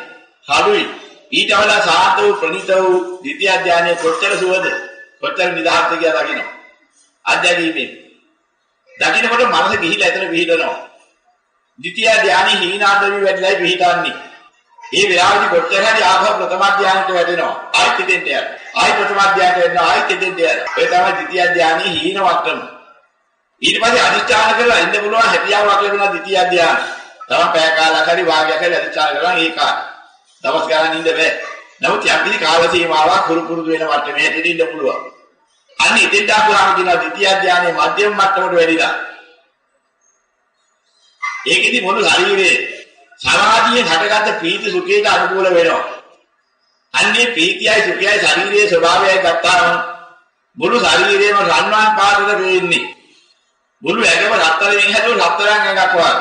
Speaker 3: හළුයි ඊට වඩා සාන්ත වූ ප්‍රණීත වූ ද්විතීය ධානයේ කොච්චර සුවද කොච්චර නිදහස්ද කියලා දකිනවා. අධ්‍යාත්මයෙන් දකින්නකොට මනස ගිහිලා එතන පිහිටනවා. ද්විතීය ධානයේ හීනාන්දමී වැඩිලයි පිහිටන්නේ. ඒ වෙලාවේදී කොච්චර හරි ආපහු ප්‍රථම ධානයට වැටෙනවා. ආයෙත් දෙන්න යනවා. ආයෙත් ප්‍රථම ධානයට වෙනවා. ආයෙත් දෙන්න යනවා. ඒ තමයි ද්විතීය ධානයේ හීන වක්‍රම. ඊට පස්සේ අධිෂ්ඨාන කරලා ඉන්න පුළුවන් හැකියාවක් ලැබෙනවා ද්විතීය ධානය. තම පැය කාලයක් හරි වාගයක් හරි අධිෂ්ඨාන කරලා ඒ කාලේ. දවස් ගානක් ඉන්න බෑ. නමුත් යම් කිසි කාල සීමාවක් පුරුදු වෙන මට්ටමේ හිටින්න ඉන්න පුළුවන්. අන්න ඉතින්ට අපුරාම කියනවා ද්විතීය ධානයේ මධ්‍යම මට්ටමට වැඩිලා. ඒකෙදි මොළු ශරීරයේ සමාධියෙන් හටගත්ත ප්‍රීති සුඛයට අනුකූල වෙනවා. අන්නේ ප්‍රීතියයි සුඛයයි ශරීරයේ ස්වභාවයයි ගත්තාම මුළු ශරීරයේම රන්වන් පාටට වෙන්නේ. මුළු ඇඟම රත්තරන්ෙන් හැදුණු රත්තරන් ඇඟක් වගේ.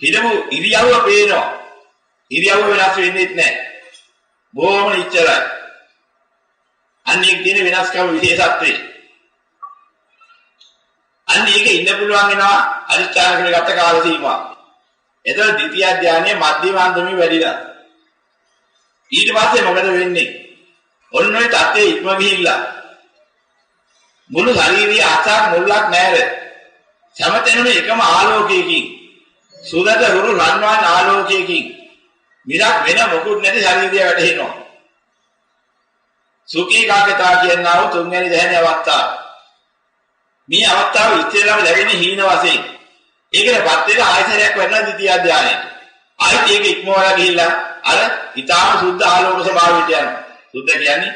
Speaker 3: හිටපු ඉරියව්ව පේනවා. ඉරියව්ව වෙනස් වෙන්නේ නැහැ. බොහොම නිශ්චලයි. අන්නේ දින වෙනස්කම් විශේෂත්වය. අන්නේ ඒක ඉන්න පුළුවන් වෙනවා අනිත්‍යන කරගත්ත කාල සීමාව. එතකොට ද්විතීය ධානයේ මධ්‍යමාන්දමී වැඩිලා. ඊට පස්සේ මොකද වෙන්නේ? ඔන්න ඔය තත්ත්වයේ ඉක්ම ගිහිල්ලා මුළු ශරීරයේ අසක් මුල්ලක් නැහැ. සමතෙනුන එකම ආලෝකයකින් සුදත රුරු රන්වන් ආලෝකයකින් මිරක් වෙන මොකුත් නැති ශරීරය වැටෙනවා. සුඛී කාකතා කියනවා තුන්වෙනි ධ්‍යාන අවස්ථාව. මේ අවස්ථාව ඉස්සෙල්ලාම ලැබෙන්නේ හීන වශයෙන්. ඒකටපත් වෙලා ආයතනයක් වෙනවා ද්විතීය ධ්‍යානයේ. ආයෙත් ඒක ඉක්මවලා ගිහිල්ලා අර ඊටාම සුද්ධ ආලෝක ස්වභාවයට යනවා. සුද්ධ කියන්නේ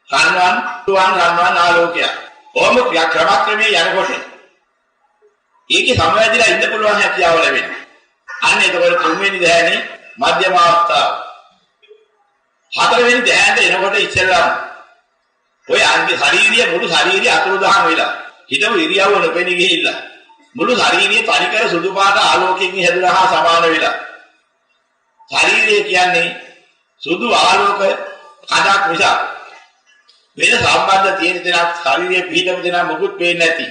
Speaker 3: රන්වන් ආලෝකය. ඕම ක්‍රමක්‍රමයේ යනකොට ඒකේ සමවැදිලා ඉන්න පුළුවන් හැකියාව ලැබෙනවා. අන්න එතකොට තුන්වෙනි ධ්‍යානෙ මධ්‍යම අවස්ථාව. හතරවෙනි ධ්‍යානට එනකොට ඉස්සෙල්ලාම ඔය අන්ති ශාරීරිය මුළු ශාරීරිය අතුරුදහන් වෙලා හිතමු ඉරියව්ව නොපෙනී ගිහිල්ලා මුළු ශාරීරිය තනිකර සුදු පාට ආලෝකයෙන් හැදුනා හා සමාන වෙලා. ශාරීරිය කියන්නේ සුදු ආලෝක කඩක් නිසා වෙන සම්බන්ධ තියෙන දෙයක් ශාරීරිය පිහිටම දෙනා මොකුත් පේන්නේ නැති.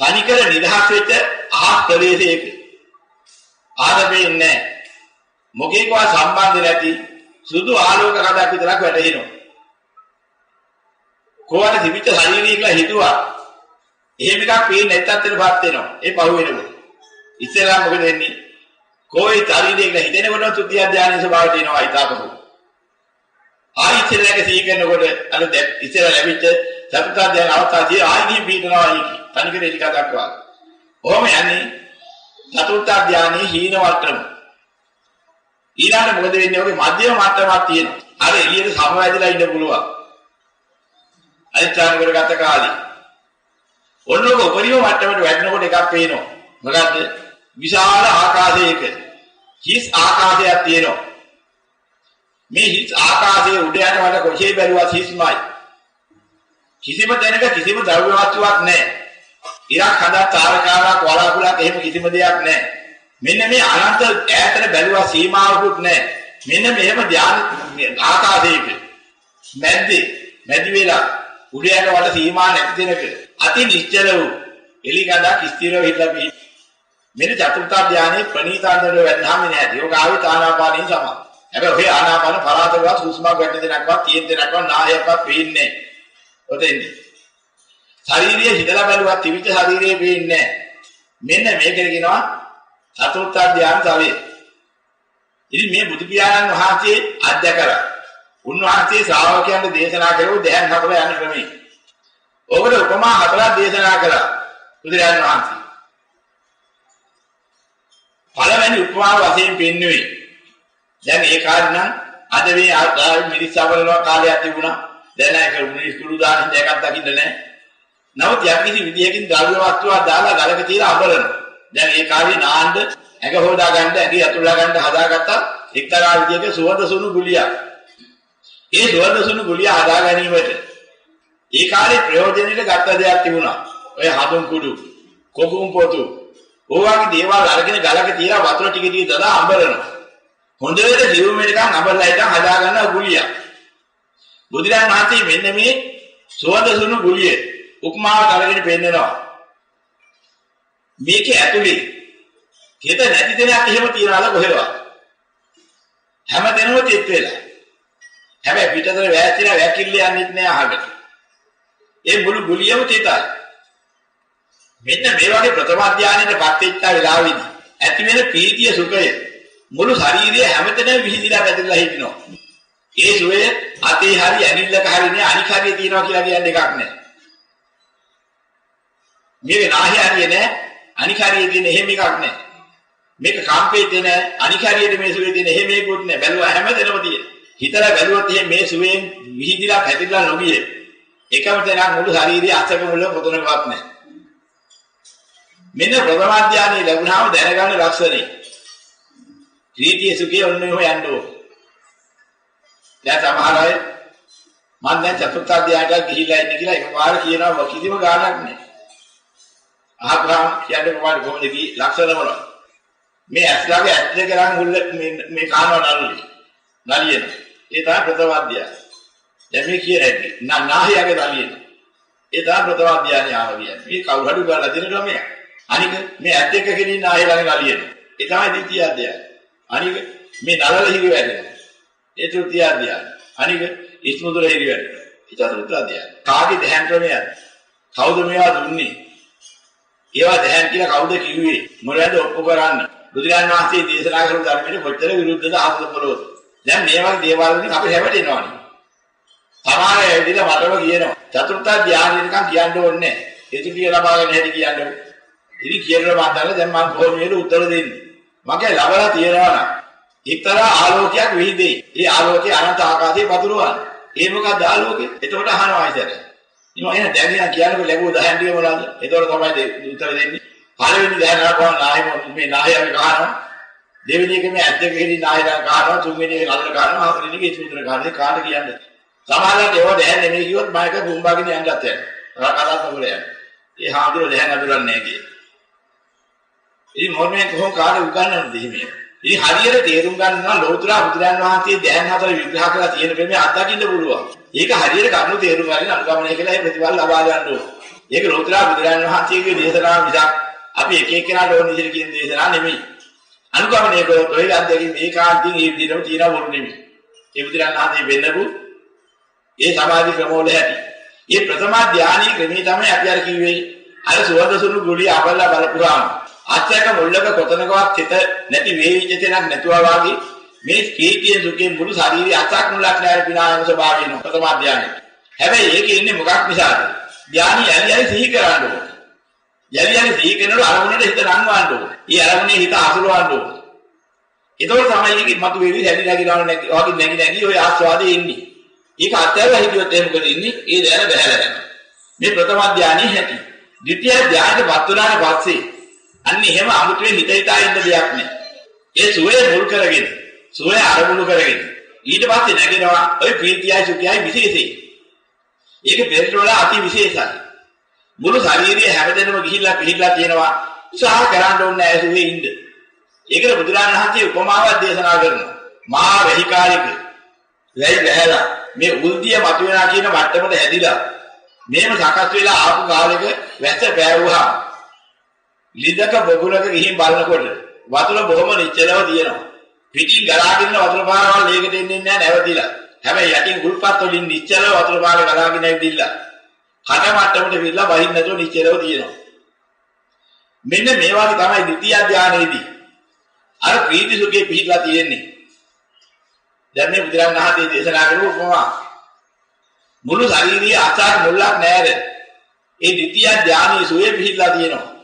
Speaker 3: තනිකර නිදහස් වෙච්ච ආහත් ප්‍රදේශයක ආදපෙන්නේ මොකේකවා සම්බන්ධ නැති සුදු ආලෝක කඩක් විතරක් වැටෙනවා. කොහොමද තිබිච්ච ශරීරය කියලා හිතුවා. එහෙම එකක් පේන්නේ නැත්තත් එනපත් වෙනවා. ඒ පහු වෙනකොට. ඉස්සෙල්ලා මොකද වෙන්නේ? කොයි ශරීරය කියලා හිතෙනකොට තුතිය ධානයේ ස්වභාවයට එනවා හිතාපහු. ආයි ඉස්සෙල්ලාක සීකරනකොට අර ඉස්සෙල්ලා ලැබිච්ච සතුට ධානය අවස්ථාවේ ආයි ගිහින් පීඩනවා යකි. තනිකර එලික දක්වා. ඔහොම යන්නේ චතුර්ථ ධානයේ හීන වට්ටම. ඊළඟට මොකද වෙන්නේ? ඔගේ මධ්‍යම මට්ටමක් තියෙනවා. අර එළියට සමවැදිලා ඉන්න පුළුවන්. අයිචාන කරගත කාලේ. ඔන්නෝක උපරිම මට්ටමට වැටෙනකොට එකක් පේනවා. මොකද්ද? විශාල ආකාශයක හිස් ආකාශයක් තියෙනවා. මේ හිස් ආකාශයේ උඩ යනවට කොහේ බැලුවත් හිස්මයි. කිසිම තැනක කිසිම ද්‍රව්‍ය වස්තුවක් නැහැ. ඉරක් හදා තාරකාවක් වලාකුලක් එහෙම කිසිම දෙයක් නැහැ. මෙන්න මේ අනන්ත ඈතට බැලුවා සීමාවකුත් නැහැ. මෙන්න මෙහෙම ධාන ආකාශයක මැදි වෙලා උඩ යනවට සීමා නැති දෙනක අති නිශ්චල වූ එලිගඩක් ස්ථිරව හිටලා පිහින් මෙන්න චතුර්ථ ධානයේ ප්‍රණීතාන්තර වෙන්නාම නෑ. යෝග ආවිත ආනාපානිය සම. හැබැයි ඔහේ ආනාපාන පරාතරවත් සුස්මක් වැටෙන දෙනක්වත් තියෙන දෙනක්වත් නායකවත් පේන්නේ නෑ. ඔතෙන්දී ශාරීරිය හිතලා බැලුවත් තිවිච්ච ශාරීරිය පේන්නේ නෑ. මෙන්න මේකද කියනවා චතුර්ථ ධානය තවේ. ඉතින් මේ බුදු පියාණන් වහන්සේ අධ්‍යකරා උන්වහන්සේ ශ්‍රාවකයන්ට දේශනා කරව දැන් හතර යන ක්‍රමයේ. ඔබට උපමා හතරක් දේශනා කළා බුදුරජාණන් වහන්සේ. පළවෙනි උපමාව වශයෙන් පෙන්වුවේ. දැන් ඒ කාර්ය නම් අද මේ ආගම මිරිස්සවලන කාලයක් තිබුණා. දැන් ඒක මිනිස් කුළු දාන්න දෙයක් දකින්න නැහැ. නමුත් යම්කිසි විදියකින් ද්‍රව්‍ය වස්තුවක් දාලා ගලක තියලා අඹරනවා. දැන් ඒ කාර්යය නාන්න ඇඟ හොදා ගන්න ඇඟ යතුරුලා ගන්න හදාගත්තා එක්තරා විදියක සුවඳ සුණු ගුලියක්. ඒ සුවඳසුණු ගුලිය හදා ගැනීමට ඒ කාලේ ප්‍රයෝජනෙට ගත්ත දෙයක් තිබුණා. ඔය හඳුන් කුඩු, කොකුම් පොතු, ඕවාගේ දේවල් අරගෙන ගලක තියලා වතුර ටික ටික දාලා අඹරනවා. හොඳට දියුම් වෙනකන් අඹරලා ඉතින් හදා ගන්න ගුලිය. බුදුරජාණන් වහන්සේ මෙන්න මේ සුවඳසුණු ගුලිය උපමාවට අරගෙන පෙන්නනවා. මේකේ ඇතුලේ හිත නැති දෙයක් එහෙම තියනවාද කොහෙවත්? හැමදෙනම චෙත් වෙලා. හැබැයි පිටතට වැැතිලා වැකිල්ල යන්නෙත් නෑ අහකට. ඒ මුළු ගුලියම තිතයි. මෙන්න මේ වගේ ප්‍රථම ධානයේපත් වෙච්ච වෙලාවෙදී ඇති වෙන ප්‍රීතිය සුඛය මුළු ශරීරය හැමතැනම විහිදිලා පැතිරලා හිටිනවා. ඒ සුවය අතේ හරි ඇඟිල්ලක හරි නෑ අනික් හරිය තියනවා කියලා කියන්නේ එකක් නෑ. මේක නාහය හරිය නෑ අනික් හරිය තියෙන එහෙම එකක් නෑ. මේක කම්පේ තියෙන අනික් හරියට මේ සුවේ තියෙන එහෙම එකකුත් නෑ. බැලුවා හැමතැනම තියෙන. හිතලා බැලුවොත් මේ සුවයෙන් විහිදිලා පැතිරලා නොගියේ. එකම තැනක් මුළු ශරීරය අසක මුල පොතනවත් නැහැ. මෙන්න ප්‍රථම ධානයේ ලැබුණාම දැනගන්න ලක්ෂණේ. ප්‍රීතිය සුඛය ඔන්න ඔය යන්න ඕන. දැන් සමහර අය මම දැන් චතුර්ථ ධානයට ගිහිල්ලා ඉන්නේ කියලා එකපාර කියනවා කිසිම ගාණක් නැහැ. අහපුවාම කියන්නේ කොහොමද කී ලක්ෂණ මොනවද? මේ ඇස්ලාගේ ඇස් දෙක කරන් මුල්ල මේ කානවා නලියන. ඒ තමයි ප්‍රථම ධානය. දැන් මේ කියන හැටි නාහයගේ නලියන. ඒ තමයි ප්‍රථම ධානය ආව කියන්නේ. මේ කවුරු හරි ගාලා දෙන ක්‍රමයක්. අනික මේ ඇස් දෙක කෙනින් නාහය ළඟ නලියන. ඒ තමයි ද්විතිය ධානය. අනික මේ නලල හිරි වැඩෙනවා. ඒ තෘතිය ධානය. අනික ඉස්මුදුර හිරි වැඩෙනවා. ඒ චතුර්ථ ධානය. කාගේ දහයන් ක්‍රමයක්ද? කවුද මේවා දුන්නේ? ඒවා දහයන් කියලා කවුද කිව්වේ? මොකද ඔප්පු කරන්නේ? බුදුරජාණන් වහන්සේ දේශනා කරපු ධර්මයට කොච්චර විරුද්ධද ආපද පොළොවද? දැන් මේ වගේ දේවල් වලින් අපි හැවටෙනවානේ. සමහර අය ඇවිදලා මටම කියනවා චතුර්ථ ධානය නිකන් කියන්න ඕනේ නැහැ. ඒක කියලා ලබාගෙන හැටි කියන්න ඕනේ. ඉතින් කියලා මම දැන් මම කොහොමද උත්තර දෙන්නේ? මගේ ලබලා තියනවා නම් එක්තරා ආලෝකයක් විහිදෙයි. ඒ ආලෝකය අනන්ත ආකාශයේ පතුරවන. ඒ මොකක්ද ආලෝකය? එතකොට අහනවා ඉතින්. ඉතින් එන දැන් කියනකොට ලැබුව 10 ටික මොනවාද? එතකොට තමයි උත්තර දෙන්නේ. පළවෙනි 10 නරකව නායම මේ නායම ගහනවා. දෙවෙනි එක මේ ඇද්දක ගෙඩි නායම ගහනවා. තුන්වෙනි එක නල්ල ගහනවා. හතරවෙනි එක ඉතුරු කරන කාට කියන්නේ? සමහරවිට ඒව දැන් නෙමෙයි කිව්වොත් මම එක බුම්බාගෙන යන්නත් යනවා. කතාත් නගුල යනවා. ඒ හාමුදුරුවෝ දැන් අඳුරන්නේ නැහැ කියේ. ඉතින් මොන්නේ කොහොම කාට උගන්වන්නද එහෙම? ඉතින් හරියට තේරුම් ගන්නවා ලෞතර බුදුරන් වහන්සේ දැන් හතර විග්‍රහ කරලා තියෙන ප්‍රමේ අත්දකින්න පුළුවන්. ඒක හරියට කරුණු තේරුම් ගන්න අනුගමනය කළා ඒ ප්‍රතිඵල ලබා ගන්න ඕන. ඒක ලෞතර බුදුරන් වහන්සේගේ දේශනාව මිසක් අපි එක එක්කෙනාට ඕන විදිහට කියන දේශනාව නෙමෙයි. අනුගමනය කරොත් ඔය අධ්‍යයනයේ මේ කාන්තින් මේ විදිහටම තියනවා වුරු නෙමෙයි. ඒ බුදුරන් වහන්සේ වෙන්නපු ඒ සමාධි ක්‍රමවල ඇති. මේ ප්‍රථම ධානයේ ක්‍රමී තමයි අපි අර කිව්වේ. අර සුවඳ සුළු ගුලිය අපල්ලා බලපුවාම අත්‍යක මුල්ලක කොතනකවත් හිත නැති වේවිච්ච තැනක් නැතුවා වාගේ මේ ස්කීතිය දුකේ මුළු ශරීරය අසක් මුලක් නැර විනායන ස්වභාවය වෙනවා ප්‍රථම ධානයේ. හැබැයි ඒකේ ඉන්නේ මොකක් නිසාද? ධානි යලි සිහි කරන්න ඕනේ. යලි සිහි කරනකොට අරමුණට හිත නංවන්න ඕනේ. ඊ අරමුණේ හිත අසුරවන්න ඕනේ. ඒතකොට තමයි මේකේ මතු වෙවි හැදි නැගිනවන නැගි වගේ නැගි ඔය ආස්වාදයේ ඉන්නේ. ඒක අත්‍යව හිතුවත් එහෙම මොකද ඉන්නේ? ඒ දැන බහැලා යනවා. මේ ප්‍රථම ධානයේ හැටි. ද්විතිය ධානයට වත් වුණාට පස්සේ අන්න එහෙම අමුතුවෙන් හිත හිතා ඉන්න දෙයක් නෑ. ඒ සුවේ මුල් කරගෙන, සුවේ අරමුණු කරගෙන ඊට පස්සේ නැගෙනවා ඔය ප්‍රීතියයි සුඛයයි විශේෂයි. ඒක දෙන්න වල අති විශේෂයි. මුළු ශරීරයේ හැමදෙනම ගිහිල්ලා පිළිහිලා තියෙනවා. උත්සාහ කරන්න ඕනේ නැහැ සුවේ ඉන්න. ඒකට බුදුරජාණන් වහන්සේ උපමාවක් දේශනා කරනවා. මහා වෙහිකාරික වැයි වැහැලා මේ උල්දිය මතුවෙනා කියන මට්ටමට හැදිලා මේම සකස් වෙලා ආපු කාලෙක වැස්ස පෑවුවා. ලිදක බගුලක ගිහින් බලනකොට වතුර බොහොම නිශ්චලව තියෙනවා. පිටින් ගලාගෙන වතුර පාරවල් ලේකට එන්නේ නැහැ නැවතිලා. හැබැයි යටින් ගුල්පත් වලින් නිශ්චලව වතුර පාර ගලාගෙන ඇවිදින්න. කඩ මට්ටමට විල්ලා වහින්න නැතුව නිශ්චලව තියෙනවා. මෙන්න මේ වගේ තමයි ද්විතිය ධානයේදී අර ප්‍රීති සුඛේ පිහිටලා තියෙන්නේ. දැන් මේ බුදුරන් වහන්සේ දේශනා කරපු උපමා මුළු ශරීරයේ අසාර මුල්ලක් නැර. ඒ ද්විතිය ධානයේ සුවේ පිහිටලා තියෙනවා.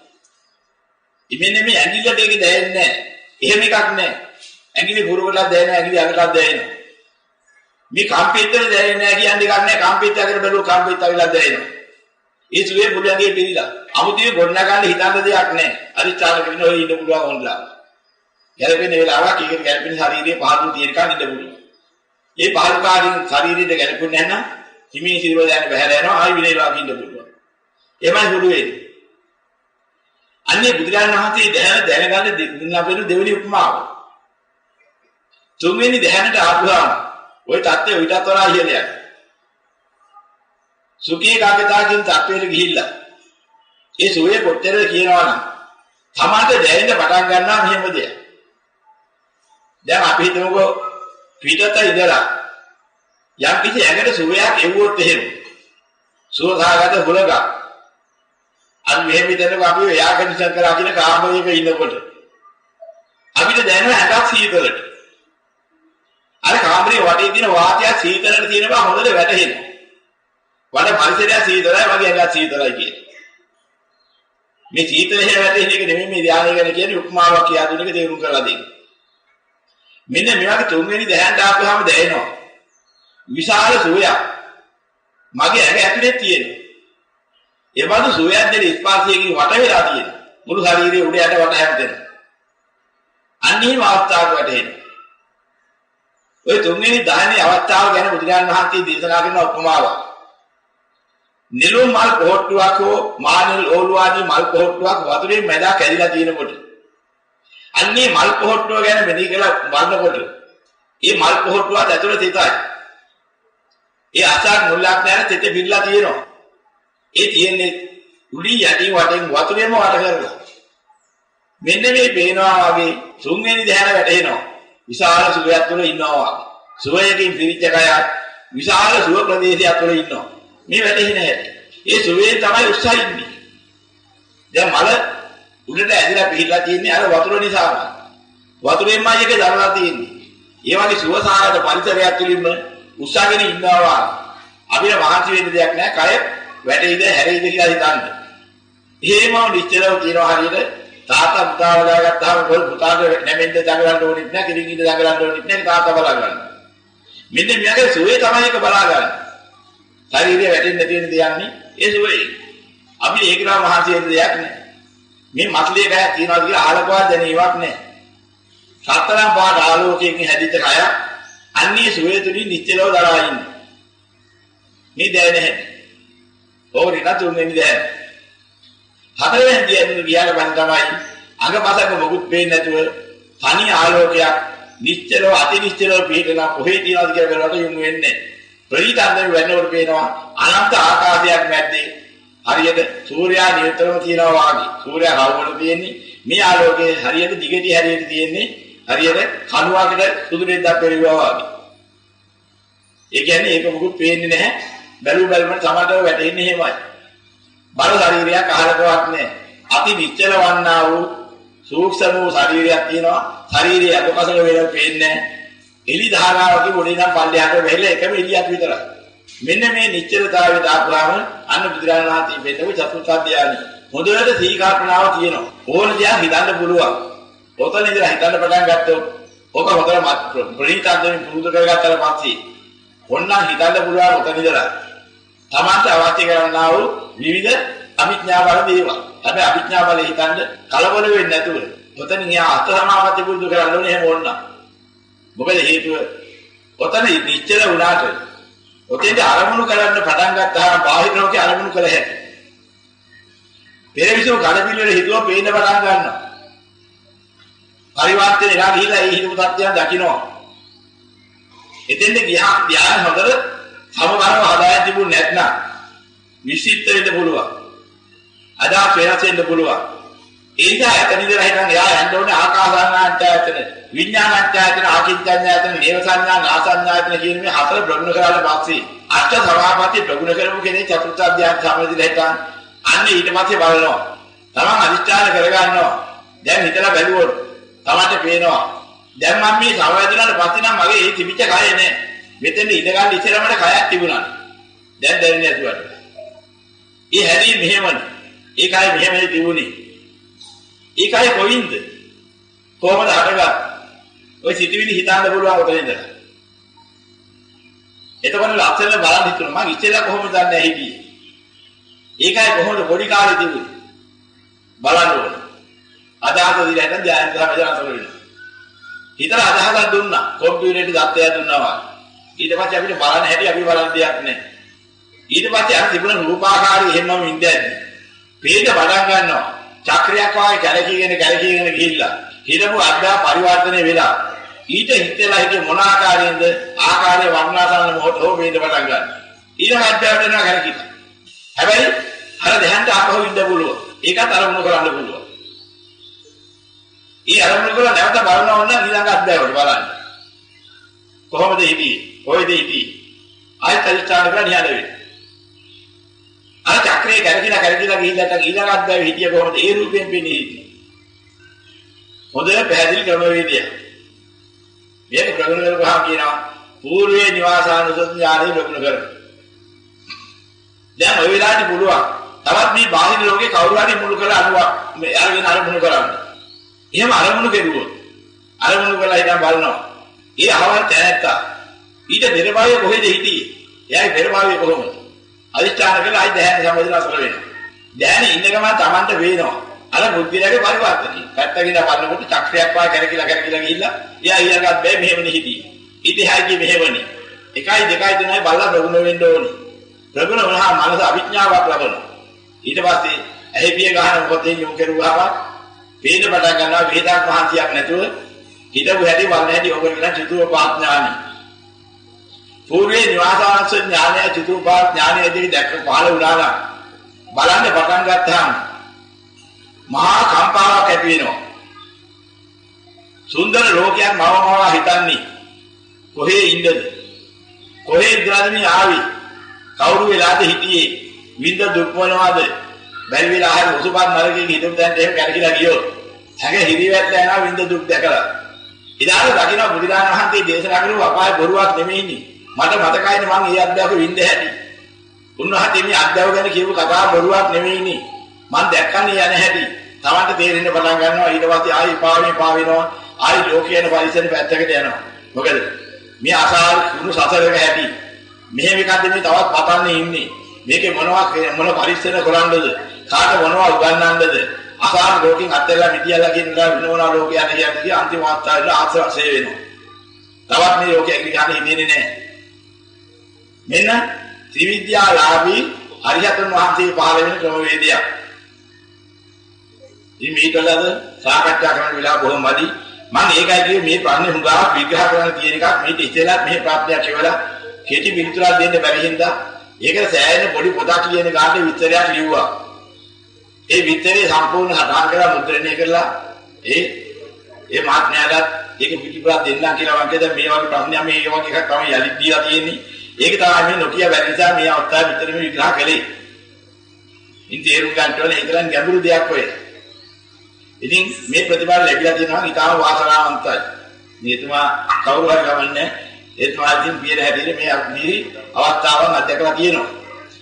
Speaker 3: ඉන්නේ මේ ඇඟිල්ලට ඒක දැනෙන්නේ නැහැ. එහෙම එකක් නැහැ. ඇඟිලි පුරවලක් දැනෙනවා, ඇඟිලි අගටක් දැනෙනවා. මේ කම්පිතට දැනෙන්නේ නැහැ කියන්නේ එකක් නැහැ. කම්පිත අගට බැලුව කම්පිත අවිලා දැනෙනවා. ඒ සුවේ මුලංගේ පිළිලා. අමුතිය ගොඩ නගන්න හිතන්න දෙයක් නැහැ. අරිචාර කියන ඔය ඉන්න පුළුවන් ඕනලා. ගැලපෙන වෙලාවක් ඒක ගැලපෙන ශරීරයේ පහළු තියෙනකන් ඉන්න පුළුවන්. ඒ පහළු කාරින් ශරීරෙට ගැලපෙන්නේ නැත්නම් හිමින් සිරුර දැන බහැලා යනවා. ආයි විනේලා ඉන්න පුළුවන්. එමය හුරු වෙන්නේ. අන්නේ බුදුරජාණන් වහන්සේ දැනගන්න දුන්නා පෙරු දෙවෙනි උපමාව. තුන්වෙනි ධ්‍යානට ආපුවාම ওই தත්ත්වය ඊටත් වඩා ඉහළ යනවා. සුඛී කාගතාවකින් තත්ත්වයට ගිහිල්ලා ඒ සුවේ කොච්චරද කියනවා නම් තමාට දැනෙන්න පටන් ගන්නවා මෙහෙම දෙයක්. දැන් අපි හිතමුකෝ පිටත ඉඳලා යම් කිසි ඇඟට සුවයක් එවුවොත් එහෙම සුවසහගත හුලඟක් අර මෙහෙම හිතනකො අපි එයා කන්ඩිෂන් කරලා කියන කාමරයක ඉන්නකොට අපිට දැනෙන ඇඟක් සීතලට. අර කාමරේ වටේ තියෙන වාතය සීතලට තියෙනවා හොඳට වැටහෙනවා. වඩ පරිසරය සීතලයි වගේ ඇඟක් සීතලයි කියන්නේ. මේ සීතල හේ වැටෙන එක නෙමෙයි මේ ධානය ගැන කියන්නේ උපමාවක් කියලා දුන්න එක තේරුම් කරලා දෙන්න. මෙන්න මේ වගේ තුන්වෙනි ධ්‍යානට ආපුවාම දැනෙනවා. විශාල සුවයක් මගේ ඇඟ ඇතුලේ තියෙනවා. ඒ වගේ සුවයක් දෙන ස්පර්ශයකින් වට වෙලා තියෙනවා. මුළු ශරීරයේ උඩ යට වට හැමතැන. අන්නේම අවස්ථාවක වැටෙනවා. ඔය තුන්වෙනි ධානයේ අවස්ථාව ගැන බුදුරජාණන් වහන්සේ දේශනා කරන උපමාවක්. නිලුම් මල් පොහට්ටුවක් හෝ මානෙල් ඕලු ආදී මල් පොහට්ටුවක් වතුරේ මැදා කැඩිලා තියෙනකොට අන්නේ මල් පොහට්ටුව ගැන මෙනි කියලා බලනකොට මේ මල් පොහට්ටුවත් ඇතුළේ තෙතයි. ඒ අසාර මුල්ලක් නැර තෙත බිල්ලා තියෙනවා. ඒ තියෙන්නේ උඩින් යටින් වටෙන් වතුරේම වට කරලා. මෙන්න මේ පේනවා වගේ තුන්වෙනි ධ්‍යාන වැටෙනවා. විශාල සුවයක් තුළ ඉන්නවා. සුවයකින් පිරිච්ච කය විශාල සුව ප්‍රදේශයක් තුළ ඉන්නවා. මේ වැටෙන්නේ නැහැ. ඒ සුවේ තමයි උත්සාහ ඉන්නේ. දැන් මල උඩට ඇදලා පිහිටලා තියෙන්නේ අර වතුර නිසාම. වතුරෙන්මයි ඒක දරලා තියෙන්නේ. ඒ වගේ සුවසහගත පරිසරයක් තුළින්ම උත්සාහගෙන ඉන්නවා. අපිට මහන්සි වෙන්න දෙයක් නැහැ. කය වැටෙයිද හැරෙයිද කියලා හිතන්න. එහෙමම නිශ්චලව කියනවා හරියට තාත්තා පුතා වදාගත්තාම කොල් පුතාට නැමෙන්න දඟලන්න ඕනෙත් නැහැ, කිරින් ඉඳ දඟලන්න ඕනෙත් නැහැ, තාත්තා බලා ගන්න. මෙන්න මෙයාගේ සුවේ තමයි එක බලා ගන්න. ශරීරය වැටෙන්න තියෙන දෙයන්නේ ඒ සුවේ. අපි ඒක නම් මහන්සි වෙන්න දෙයක් නැහැ. මේ මස්ලිය ගහ තියනවා කියලා ආලකවත් දැනීමක් නැහැ. සතරම් පාට ආලෝකයෙන් හැදිච්ච කය අන්නේ සුවේ තුලින් නිශ්චලව දරා ඉන්නේ. මේ දැනෙ නැහැ. ඕනේ නැතුනේ නේද? හතරෙන් දියන්නේ ගියාට බන් තමයි අඟපසක මොකුත් පේන්නේ නැතුව තනි ආලෝකයක් නිශ්චලව අති නිශ්චලව පිටලා කොහේ තියනවද කියලා බලවට යොමු වෙන්නේ. ප්‍රීතන්දර වෙනකොට පේනවා අනන්ත ආකාශයක් මැද්දේ හරියට සූර්යයා නිතරම තියනවා වාගේ. සූර්යයා රවුමට තියෙන්නේ මේ ආලෝකයේ හරියට දිගටි හැරියට තියෙන්නේ හරියට කණුවකට සුදු දෙද්දක් පෙරළුවා වාගේ. ඒ කියන්නේ ඒක මොකුත් පේන්නේ නැහැ. බැලු බැලමට සමතව වැටෙන්නේ එහෙමයි. බල ශරීරයක් අහලකවත් නැහැ. අති නිශ්චල වන්නා වූ සූක්ෂම වූ ශරීරයක් තියෙනවා. ශරීරයේ අතපසක වේල පේන්නේ නැහැ. එලි ධාරාවක පොඩි නම් පල්ලෙහාට වැහිලා එකම එලියක් විතරයි. මෙන්න මේ නිශ්චලතාවය දාපුවාම අන්න බුදුරජාණන් වහන්සේ මෙන්නම චතුර්ථ ධානය. හොඳට සීකල්පනාව තියෙනවා. ඕන දෙයක් හිතන්න පුළුවන්. ඔතන ඉඳලා හිතන්න පටන් ගත්තොත් ඔක හොඳට ප්‍රණීතයෙන් පුරුදු කරගත්තාට පස්සේ ඕනනම් හිතන්න පුළුවන් ඔතන ඉඳලා. තමන්ට අවශ්‍ය කරන්නා වූ විවිධ අභිඥා බල දේවල්. හැබැයි අභිඥා බල හිතන්න කලබල වෙන්නේ නැතුව ඔතන න්යා අත සමාපatti පුරුදු කරන්න ඕනේ එහෙම ඕන. මොකද හේතුව ඔතන නිශ්චල වුණාට ඔතෙන්ට අරමුණු කරන්න පටන් ගත්තාම බාහිර ලෝකේ අරමුණු කළ හැකියි. පෙරවිසෝ කඩපිල්ලේ හිතුවා පේන්න පටන් ගන්නවා. පරිවර්තන එලා ගිහිලා ඒ හිතුව තත්ත්වයන් දකින්නවා. එතෙන්ද ගියා ධ්‍යාන හොදට සමබරව හදාගෙන තිබුණ නැත්නම් විශ්ිෂ්ට වෙන්න පුළුවන්. අදාස් වෙනස් වෙන්න පුළුවන්. ඒ නිසා එතන ඉඳලා හිටන් එයා යන්න ඕනේ ආකාසානාන්තයතන, විඥානාන්තයතන, ආකින්චඤ්ඤායතන, නේව සංඥා, නාසඤ්ඤායතන කියන මේ හතර ප්‍රගුණ කරලා පස්සේ අෂ්ට සමාපatti ප්‍රගුණ කරමු කෙනේ චතුර්ථ ධ්‍යාන සම්පදිලා හිටන් අන්න ඊට පස්සේ බලනවා. තමන් අදිෂ්ඨාන කරගන්නවා. දැන් හිතලා බැලුවොත් තමන්ට පේනවා. දැන් මම මේ සමවැදුනාට පස්සේ නම් මගේ ඒ තිබිච්ච කය නෑ. මෙතෙන් ඉඳ ගන්න ඉස්සරම මට කයක් තිබුණා. දැන් දැනෙන්නේ නැතුවට. ඒ හැදී මෙහෙමනේ. ඒකයි මෙහෙමයි තිබුණේ. ඒකයි කොයින්ද? කොහමද හටගන්නේ? ඔය සිටිවිලි හිතන්න පුළුවන් උතන ඉඳලා. එතකොට ලක්ෂණ බලන් හිතුණා මම ඉස්සෙල්ලා කොහොමද දන්නේ හිටියේ? ඒකයි කොහොමද පොඩි කාලේ තිබුණේ? බලන්න ඕනේ. අදහස දිලා හිටන් ධ්‍යාන සමාධිය අතර වෙනවා. හිතලා අදහසක් දුන්නා. කොම්පියුටරේට දත්තය දුන්නා. ඊට පස්සේ අපිට බලන්න හැටි අපි බලන්න දෙයක් නැහැ. ඊට පස්සේ අර තිබුණ රූපාකාරී එහෙමම ඉඳද්දි වේද වඩන් ගන්නවා. චක්‍රයක් වාගේ කැරකීගෙන ගිහිල්ලා හිතපු අද්දා පරිවර්තනය වෙලා ඊට හිතලා හිතේ මොන ආකාරයෙන්ද ආකාරයේ වර්ණාසන්න මොහොත හෝ වේද වඩන් ගන්න. ඊළඟ අද්දාවට යනවා කැරකිලා. හැබැයි අර දෙහන්ට ආපහු ඉන්න පුළුවන්. ඒකත් අරමුණු කරන්න පුළුවන්. ඊ අරමුණු කරලා නැවත බලනවා නම් ඊළඟ අද්දාවට බලන්න. කොහොමද හිටියේ? කොයිද හිටියේ? ආයත අධිෂ්ඨාන කරලා නිහඬ වෙන්න. අර චක්‍රේ කැරකිලා ගිහිල්ලා ඊළඟ අද්දාවේ හිටිය කොහොමද? ඒ රූපයෙන් පෙනී හිටියේ. හොඳ පැහැදිලි ක්‍රමවේදයක්. මේක ප්‍රගුණ කරපුවාම කියනවා పూర్වේ නිවාසානුසති ඥානෙ ප්‍රගුණ කරන්න. දැන් ඔය වෙලාවට පුළුවන්. තවත් මේ බාහිර ලෝකේ කවුරු හරි මුළු කරලා අනුවා මේ අරගෙන අරමුණු කරන්න. එහෙම අරමුණු කෙරුවොත් අරමුණු කරලා ඉඳන් බලනවා. ඒ අහවල් තැනත්තා ඊට පෙරභාවය කොහෙද හිටියේ? එයාගේ පෙරභාවය කොහොමද? අදිෂ්ඨාන කරලා ආයි දැහැන සම්බන්ධලා අසල වෙනවා. දැහැන ඉන්න ගමන් Tamanට වේනවා. අර බුද්ධිලගේ පරිවර්තනයි. පැත්තකින් බලනකොට චක්‍රයක් වාගේ කැරකිලා ගිහිල්ලා එයා ඊළඟත් බෑ මෙහෙමනේ හිටියේ. ඊට එහාගේ මෙහෙමනේ. 1 2 3යි බලලා ප්‍රගුණ වෙන්න ඕනේ. ප්‍රගුණ වුණාම මනස අවිඥාවක් ලබනවා. ඊට පස්සේ ඇහි පිය ගහන මොකදෙන් යොමු කරුවාම වේද පටන් ගන්නවා වේදක් මහන්සියක් නැතුව හිතපු හැටි වල්න හැටි ඔබ කියන චතුෝපාත් ඥානෙ. పూర్වේ නිවාසාංශ ඥානය චතුෝපාත් ඥානයේදී දැක්ක පහළ වුණා නම් බලන්න පටන් ගත්තාම මහා කම්පාවක් ඇති වෙනවා. සුන්දර ලෝකයක් මවමවා හිතන්නේ කොහේ ඉන්නද? කොහේ ඉඳලාද මේ ආවේ? කවුරු වෙලාද හිටියේ? විඳ දුක් මොනවාද? බැරි වෙලා හරි උසුපත් නරකයෙන් හිටු දැන් එහෙම කරකිලා ගියොත් හැගේ හිරිවැටලා යනවා විඳ දුක් දැකලා. ඉදාල දකින්න බුදුරජාණන් වහන්සේ දේශනා කරපු අපාය බොරුවක් නෙමෙයිනේ. මට මතකයිනේ මම ඒ අධ්‍යාපක විඳ හැටි. උන්වහන්සේ මේ අධ්‍යාපක ගැන කියපු කතාව බොරුවක් නෙමෙයිනේ. මම දැක්කන්නේ යන හැටි. තමන්ට තේරෙන්න පටන් ගන්නවා ඊට පස්සේ ආයි පාවෙනවා ආයි ලෝකයේන පරිසරෙ පැත්තකට යනවා. මොකද මේ අසාර කුණු සසරක ඇති මෙහෙම එකක්ද මේ තවත් පතන්නේ ඉන්නේ. මේකේ මොන පරිස්සම කරන්නද? කාට මොනවා උගන්වන්නද? අසාර ලෝකෙන් අත්හැරලා මිදියලා කියනවා වෙනවනා ලෝකයක් කියන්නේ අන්තිම අවස්ථාවේ ආශ්‍රය වෙනවා. තවත් මේ ලෝකෙ ඇගිලි ගන්න හිතෙන්නේ නැහැ. මෙන්න ත්‍රිවිද්‍යාලාභී අරිහතන් වහන්සේ පහළ වෙන ක්‍රමවේදයක්. ඉතින් මේකලද සාකච්ඡා කරන වෙලාව බොහොම මදි. මම ඒකයි කිව්වේ මේ ප්‍රශ්නේ හුඟා විග්‍රහ කරන්න තියෙන එකක්. මේක ඉතලත් මේ ප්‍රශ්නයක් කියලා කෙටි පිළිතුරක් දෙන්න බැරි හින්දා ඒකට සෑහෙන පොඩි පොතක් කියන කාට විස්තරයක් ලිව්වා. ඒ විස්තරේ සම්පූර්ණ හදාන් කරලා මුද්‍රණය කරලා ඒ මාත්‍යාලත් ඒක පිටිපස්ස දෙන්නම් කියලා මම කියද මේ වගේ ප්‍රශ්නයක් මේ වගේ එකක් තමයි යලිත් දීලා තියෙන්නේ. ඒක තමයි මේ නොකිය බැරි නිසා මේ අවස්ථාවේ විතරම විග්‍රහ කළේ. ඉතින් තේරුම් ගන්න ඕනේ ඒතරම් ගැඹුරු දෙයක් ඔය. ඉතින් මේ ප්‍රතිඵල ලැබිලා තියෙනවා ඊටම වාසනාවන්තයි. මේතුමා කවුරු හරි ගමන්නේ ඒතුමා ඉතින් පියර හැටියට මේ අවස්ථාවන් අත්දැකලා තියෙනවා.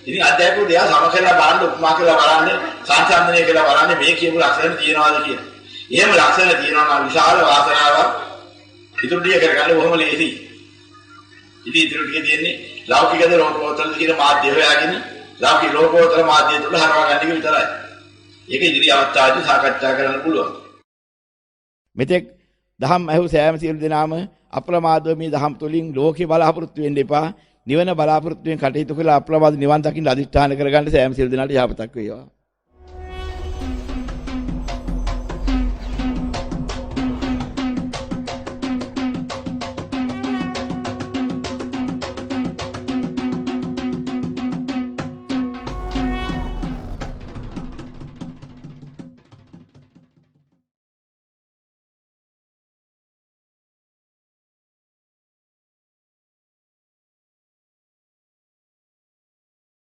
Speaker 3: ඉතින් අත්දැකපු දේ සමකලා බලන්න උපමා කරලා බලන්න සංසන්දනය කරලා බලන්න මේ කියපු ලක්ෂණ තියෙනවාද කියලා. එහෙම ලක්ෂණ තියෙනවා නම් විශාල වාසනාවක් ඉතුරු ටික කරගන්න බොහොම ලේසියි. ඉතින් ඉතුරු ටික තියෙන්නේ ලෞකිකද ලෝකෝත්තරද කියන මාධ්‍ය හොයාගෙන ලෞකික ලෝකෝත්තර මාධ්‍ය තුල හරවා ගන්න එක විතරයි. ඒක ඉදිරි අවස්ථාවේදී සාකච්ඡා කරන්න පුළුවන්.
Speaker 4: මෙතෙක් දහම් ඇහු සෑම සියලු දෙනාම අප්‍රමාදව මේ දහම් තුලින් ලෝකේ බලාපොරොත්තු වෙන්න එපා. නිවන බලාපොරොත්තු වෙන කටයුතු කළා අප්‍රමාද නිවන් දකින්න අදිෂ්ඨාන කරගන්න සෑම සියලු දෙනාට යහපතක් වේවා.